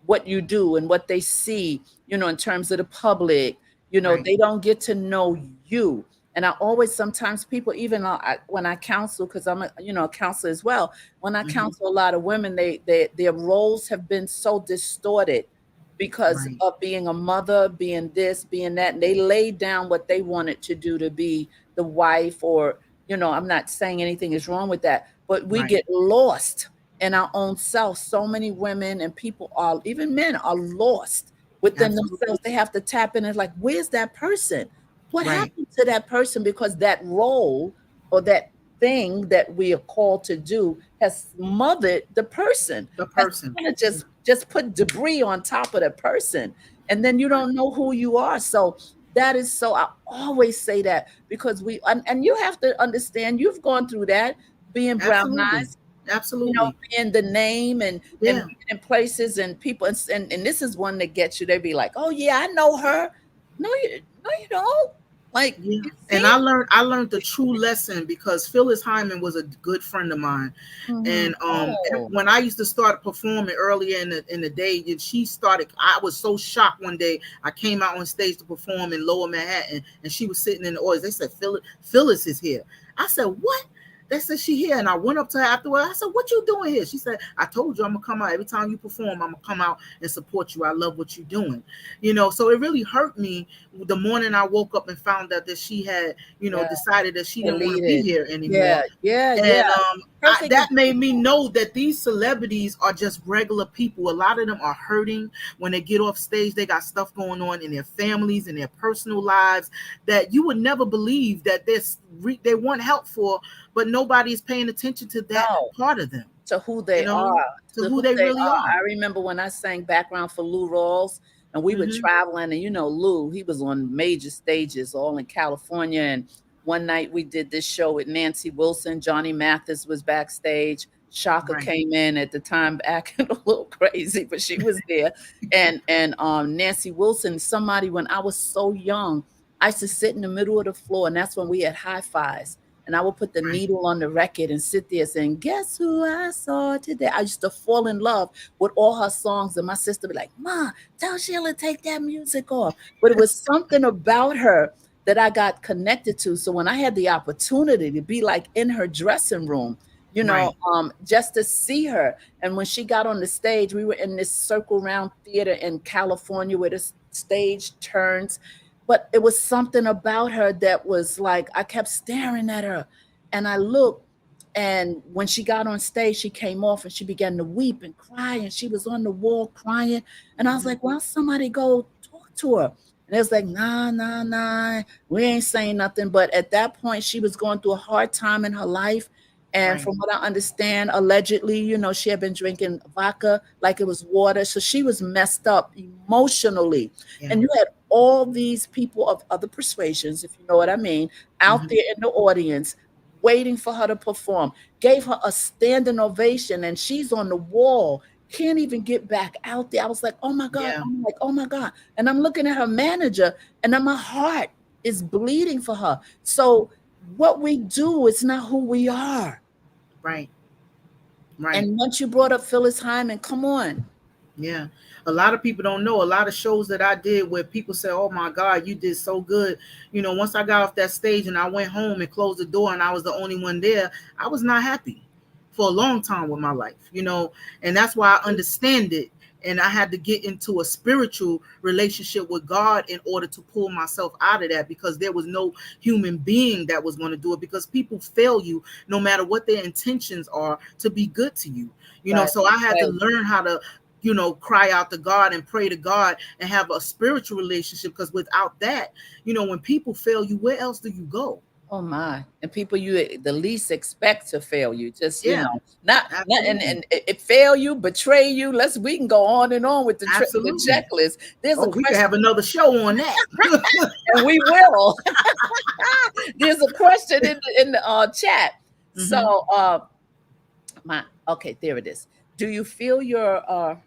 what you do and what they see, in terms of the public. right, They don't get to know you. And I always, sometimes people, even when I counsel, because I'm a counselor as well, when I hmm, counsel a lot of women, their roles have been so distorted because right, of being a mother, being this, being that. And they laid down what they wanted to do to be the wife, or, I'm not saying anything is wrong with that, but we right. get lost in our own self. So many women and people are, even men are lost within themselves. Absolutely. They have to tap in and like, where's that person? What Right, happened to that person? Because that role or that thing that we are called to do has smothered the person, the has person. kind of just put debris on top of the person, and then you don't know who you are. So that is, so I always say that because and you have to understand, you've gone through that, being brown Absolutely. eyes, Absolutely. being the name, and Yeah. being in places and people, and this is one that gets you. They be like, oh yeah, I know her. No, you don't. Like, Yeah. you And see. I learned the true lesson because Phyllis Hyman was a good friend of mine. Mhm. And Oh, when I used to start performing earlier in the day, and she started, I was so shocked one day. I came out on stage to perform in Lower Manhattan, and she was sitting in the audience. They said, Phyllis is here. I said, what? They said she here. And I went up to her afterward. I said, what you doing here? She said, I told you I'm gonna come out. Every time you perform, I'm gonna come out and support you. I love what you're doing. So it really hurt me the morning I woke up and found out that she had, yeah, decided that she didn't want to be deleted. here Yeah, anymore. yeah, yeah. And Perfect that made example. me know that these celebrities are just regular people. A lot of them are hurting when they get off stage. They got stuff going on in their families and their personal lives that you would never believe that they want help for, but nobody is paying attention to that No, part of them, to who you they are, know, to to who who they they really are. are. I remember when I sang background for Lou Rawls, and we were Hmm. traveling, and Lou, he was on major stages all in California. And one night we did this show with Nancy Wilson. Johnny Mathis was backstage. Shaka Right, came in at the time, acting a little crazy, but she was there. And Nancy Wilson, somebody, when I was so young, I used to sit in the middle of the floor, and that's when we had high fives. And I would put the right, needle on the record and sit there saying, guess who I saw today? I used to fall in love with all her songs. And my sister would be like, Ma, tell Sheila take that music off. But it was something about her that I got connected to. So when I had the opportunity to be like in her dressing room, right. just to see her. And when she got on the stage, we were in this circle round theater in California where the stage turns, but it was something about her that was like, I kept staring at her, and I looked, and when she got on stage, she came off and she began to weep and cry, and she was on the wall crying. And I was Hmm. like, well, somebody go talk to her. And it was like, nah, nah, nah, we ain't saying nothing. But at that point, she was going through a hard time in her life. And Right. from what I understand, allegedly, she had been drinking vodka like it was water. So she was messed up emotionally. Yeah. And you had all these people of other persuasions, if you know what I mean, out Hmm. there in the audience waiting for her to perform, gave her a standing ovation, and she's on the wall, can't even get back out there. I was like, oh my God. Yeah. I'm like, oh my God. And I'm looking at her manager, and then my heart is bleeding for her. So what we do is not who we are. Right. Right. And once you brought up Phyllis Hyman, come on. Yeah. A lot of people don't know. A lot of shows that I did where people say, "Oh my God, you did so good." Once I got off that stage and I went home and closed the door and I was the only one there, I was not happy for a long time with my life. And that's why I understand it. And I had to get into a spiritual relationship with God in order to pull myself out of that, because there was no human being that was going to do it, because people fail you no matter what their intentions are to be good to you. Right. So I had to Right. learn how to cry out to God and pray to God and have a spiritual relationship, because without that, when people fail you, where else do you go? Oh my. And people you the least expect to fail you. Just, Yeah, not and, absolutely. and it fail you, betray you. We can go on and on with the Absolutely. checklist. There's a Oh, we could question, have another show on that. and we will. There's a question in the chat. Hmm. So okay, there it is. Do you feel your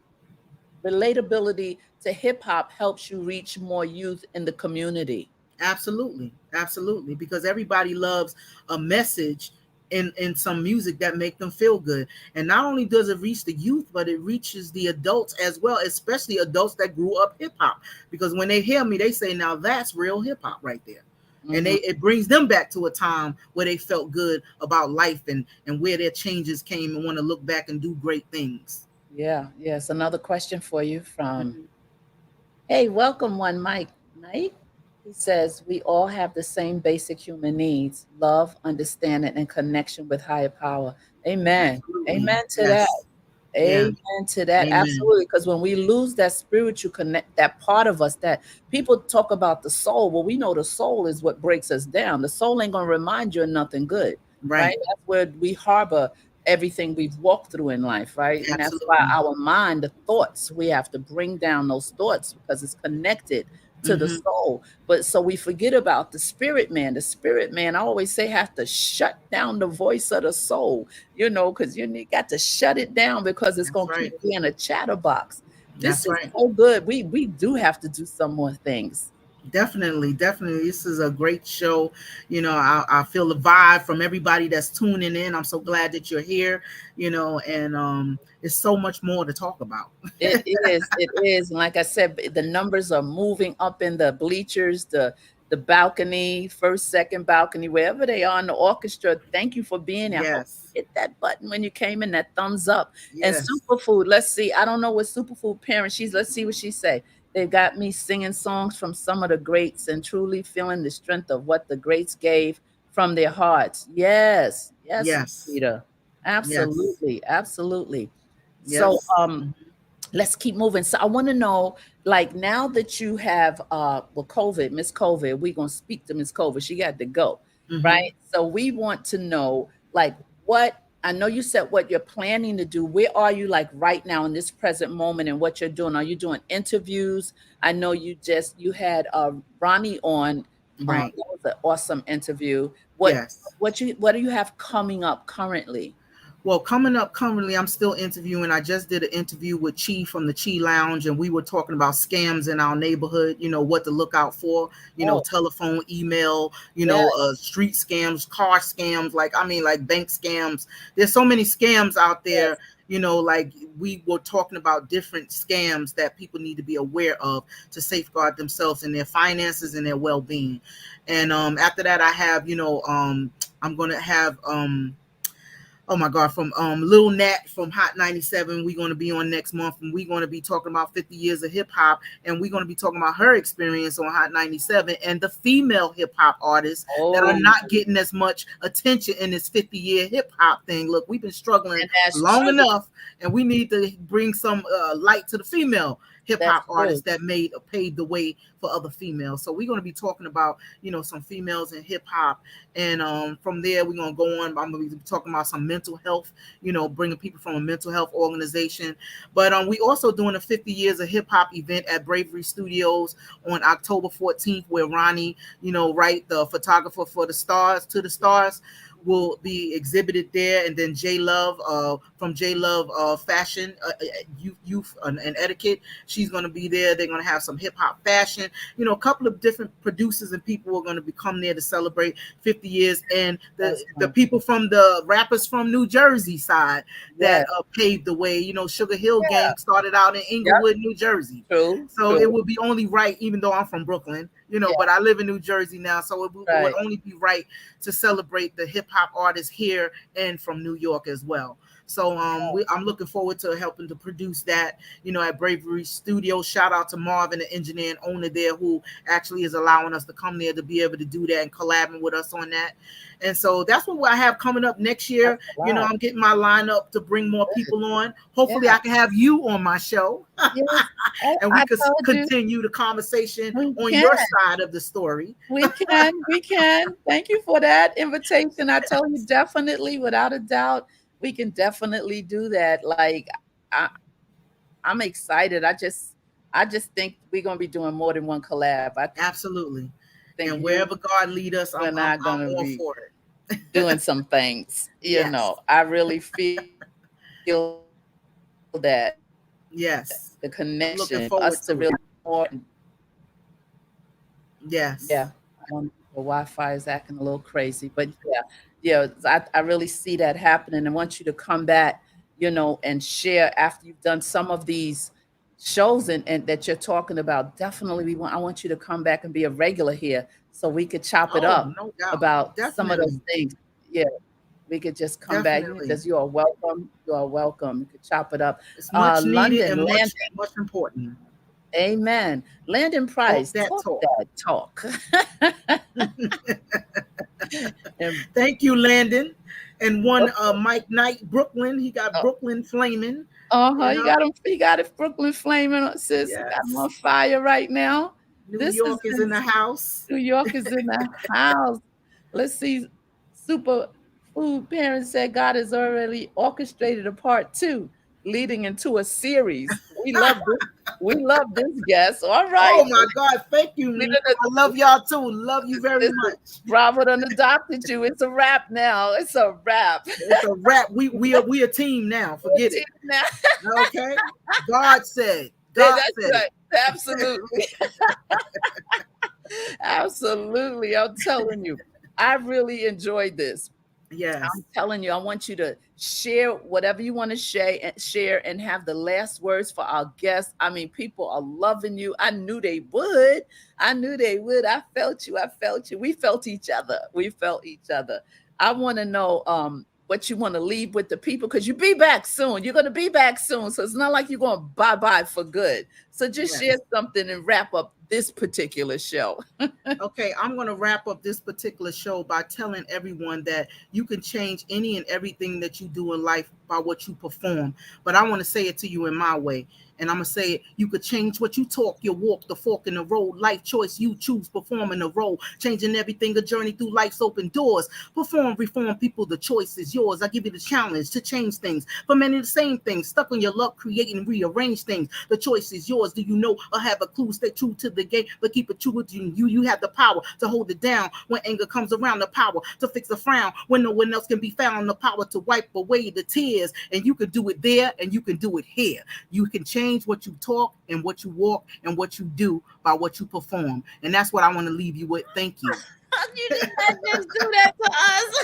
relatability to hip hop helps you reach more youth in the community? Absolutely, absolutely, because everybody loves a message in some music that make them feel good. And not only does it reach the youth, but it reaches the adults as well, especially adults that grew up hip hop, because when they hear me, they say, now that's real hip hop right there. And Mhm. it brings them back to a time where they felt good about life, and where their changes came, and want to look back and do great things. Yeah, yes. Another question for you from, Mhm. hey, welcome one, Mike. He says, we all have the same basic human needs: love, understanding, and connection with higher power. Amen. Absolutely. Amen to that. Yes. Yeah. Amen to that. Amen. Absolutely. Because when we lose that spiritual connect, that part of us that people talk about the soul, well, we know the soul is what breaks us down. The soul ain't going to remind you of nothing good, right? Right. That's where we harbor everything we've walked through in life, right? And that's why Absolutely. our mind, the thoughts, we have to bring down those thoughts because it's connected to the Hmm. soul. But so we forget about the spirit man. The spirit man, I always say, have to shut down the voice of the soul, because you got to shut it down, because it's That's going to right. keep being a chatterbox. This That's is right. so good. We do have to do some more things. Definitely, definitely. This is a great show. I feel the vibe from everybody that's tuning in. I'm so glad that you're here, and it's so much more to talk about. It is. It is. And like I said, the numbers are moving up in the bleachers, the balcony, first, second balcony, wherever they are in the orchestra. Thank you for being there. I hope Yes. you hit that button when you came in, that thumbs up. And Yes. Superfood, let's see. I don't know what Superfood parent she's. Let's see what she say. They got me singing songs from some of the greats and truly feeling the strength of what the greats gave from their hearts. Yes. Yes, Yes. Rita. Yes. Absolutely. Absolutely. So Yes. let's keep moving. So I want to know, like, now that you have COVID, Miss COVID, we're gonna speak to Miss COVID. She got to go, Mm-hmm. right? So we want to know, like, what I know you said what you're planning to do. Where are you, like, right now in this present moment, and what you're doing? Are you doing interviews? I know you had Ronnie on. Right. That was an awesome interview. Yes. What do you have coming up currently? Well, coming up currently, I'm still interviewing. I just did an interview with Chi from the Chi Lounge, and we were talking about scams in our neighborhood, what to look out for, Oh, telephone, email, yeah, street scams, car scams, like bank scams. There's so many scams out yes. there, like we were talking about different scams that people need to be aware of to safeguard themselves and their finances and their well-being. And after that, I have, I'm going to have, oh my God, from Lil Nat from Hot 97. We're going to be on next month, and we're going to be talking about 50 years of hip hop, and we're going to be talking about her experience on Hot 97 and the female hip hop artists that are Oh, not getting as much attention in this 50-year hip hop thing. Look, we've been struggling and that's long true. enough, and we need to bring some light to the female hip That's hop true. artists that paved the way for other females. So we're going to be talking about, some females in hip hop, and from there we're going to go on. I'm going to be talking about some mental health, bringing people from a mental health organization. But we also doing a 50 years of hip hop event at Bravery Studios on October 14th, where Ronnie, right, the photographer for the Stars to the Stars, will be exhibited there, and then J Love from J Love Fashion Youth and Etiquette, she's going to be there. They're going to have some hip hop fashion, you know, a couple of different producers and people are going to come there to celebrate 50 years, and the people from the rappers from New Jersey side that paved the way. You know, Sugar Hill Gang started out in Inglewood, New Jersey. True. It would be only right, even though I'm from Brooklyn, you know, but I live in New Jersey now, so it would only be right to celebrate the hip hop artists here and from New York as well. So I'm looking forward to helping to produce that, you know, at Bravery Studio. Shout out to Marvin, the engineer and owner there, who actually is allowing us to come there to be able to do that and collabing with us on that. And so that's what I have coming up next year. You know, I'm getting my lineup to bring more people on. Hopefully I can have you on my show. And we can continue the conversation on your side of the story. We can. Thank you for that invitation. I told you, definitely, without a doubt, we can definitely do that. Like, I'm excited. I just think we're gonna be doing more than one collab. Absolutely. And wherever God lead us, I'm all for it. Doing some things. You know, I really feel that. Yes. The connection, us to really more. Yes. Yeah. The Wi-Fi is acting a little crazy, but I really see that happening, and want you to come back, you know, and share after you've done some of these shows and that you're talking about. Definitely, I want you to come back and be a regular here, so we could chop it up about some of those things. Yeah, we could just come back, because you are welcome. You are welcome. You could chop it up. It's much needed London, and much important. Amen. Landon Price, talk. Thank you, Landon. And one Mike Knight, Brooklyn. He got Brooklyn flaming. He got it Brooklyn flaming, sis. Yes. Got him on fire right now. New York is in the house. New York is in the house. Let's see. Super Food Parents said God has already orchestrated a part 2, leading into a series. We love this. We love this guest. All right. Oh my God. Thank you. I love y'all too. Love you very much. Bravo done adopted you. It's a wrap now. It's a wrap. It's a wrap. We a team now. Forget it. Now. Okay. God said. God said. Right. Absolutely. Absolutely. I'm telling you. I really enjoyed this. Yes. I'm telling you, I want you to share whatever you want to share and have the last words for our guests. I mean, people are loving you. I knew they would. I felt you. We felt each other. I want to know what you want to leave with the people, because you'll be back soon. You're going to be back soon. So it's not like you're going to bye-bye for good. So just share something and wrap up this particular show. Okay, I'm going to wrap up this particular show by telling everyone that you can change any and everything that you do in life by what you perform. But I want to say it to you in my way. And I'm going to say it. You could change what you talk, your walk, the fork in the road, life choice you choose, performing the role, changing everything, a journey through life's open doors. Perform, reform people, the choice is yours. I give you the challenge to change things. For many the same things, stuck on your luck, create and rearrange things. The choice is yours. Do you know or have a clue? Stay true to the game, but keep it true with you. You have the power to hold it down when anger comes around, the power to fix a frown when no one else can be found, the power to wipe away the tears. And you can do it there and you can do it here. You can change what you talk and what you walk and what you do by what you perform. And that's what I want to leave you with. Thank you. You did not just do that to us.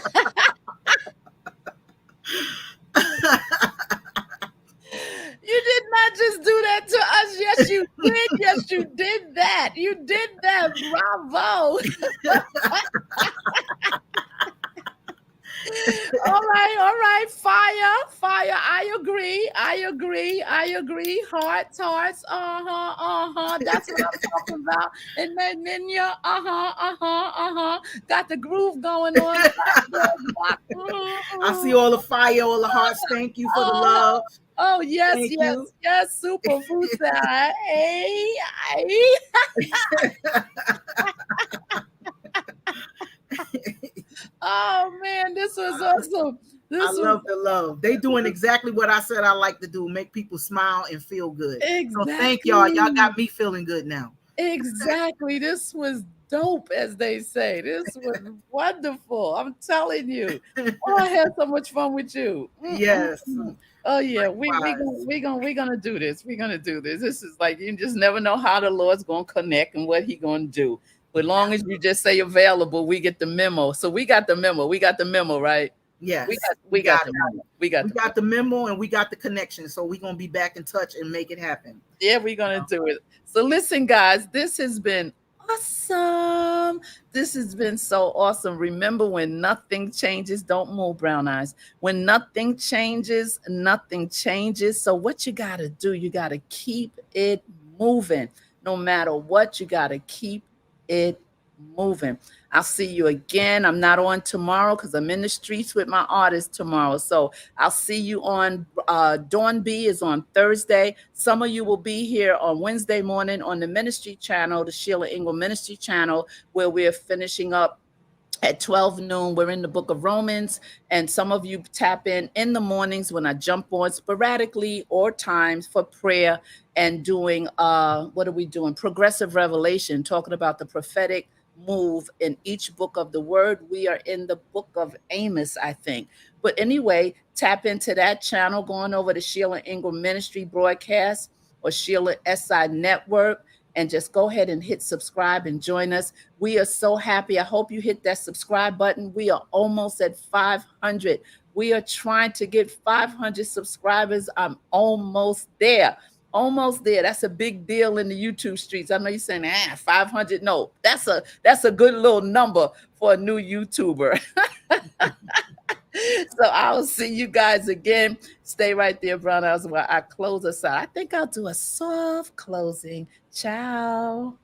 You did not just do that to us. Yes, you did. Yes, you did that. You did that. Bravo. All right. Fire. I agree. Hearts. That's what I'm talking about. And then Minya, got the groove going on. I see all the fire, all the hearts. Thank you for the love. Oh, yes. Super food side. Hey. Oh man, this was awesome. I love the love. They doing exactly what I said I like to do, make people smile and feel good. Exactly. So thank y'all. Y'all got me feeling good now. Exactly. This was dope, as they say. This was wonderful. I'm telling you. Oh, I had so much fun with you. Yes. Oh yeah, we gonna do this. We're gonna do this. This is like you just never know how the Lord's gonna connect and what He gonna do. But long as you just say available, we get the memo. So we got the memo. We got the memo, right? Yes. We got the memo. We got the memo and we got the connection. So we're gonna be back in touch and make it happen. Yeah, we're gonna do it. So listen, guys, this has been awesome. This has been so awesome. Remember, when nothing changes, don't move, brown eyes. When nothing changes, nothing changes. So what you gotta do, you gotta keep it moving. No matter what, you gotta keep it moving. I'll see you again. I'm not on tomorrow because I'm in the streets with my artist tomorrow. So I'll see you on Dawn B is on Thursday. Some of you will be here on Wednesday morning on the ministry channel, the Sheila Ingram Ministry channel, where we're finishing up at 12 noon. We're in the book of Romans, and some of you tap in the mornings when I jump on sporadically or times for prayer and doing what are we doing? Progressive revelation, talking about the prophetic move in each book of the word. We are in the book of Amos, I think. But anyway, tap into that channel, going over to Sheila Ingram Ministry broadcast or Sheila SI Network, and just go ahead and hit subscribe and join us. We are so happy. I hope you hit that subscribe button. We are almost at 500. We are trying to get 500 subscribers. I'm almost there. Almost there. That's a big deal in the YouTube streets. I know you're saying, 500. No, that's a good little number for a new YouTuber. So I'll see you guys again. Stay right there, brown eyes, while I close us out. I think I'll do a soft closing. Ciao.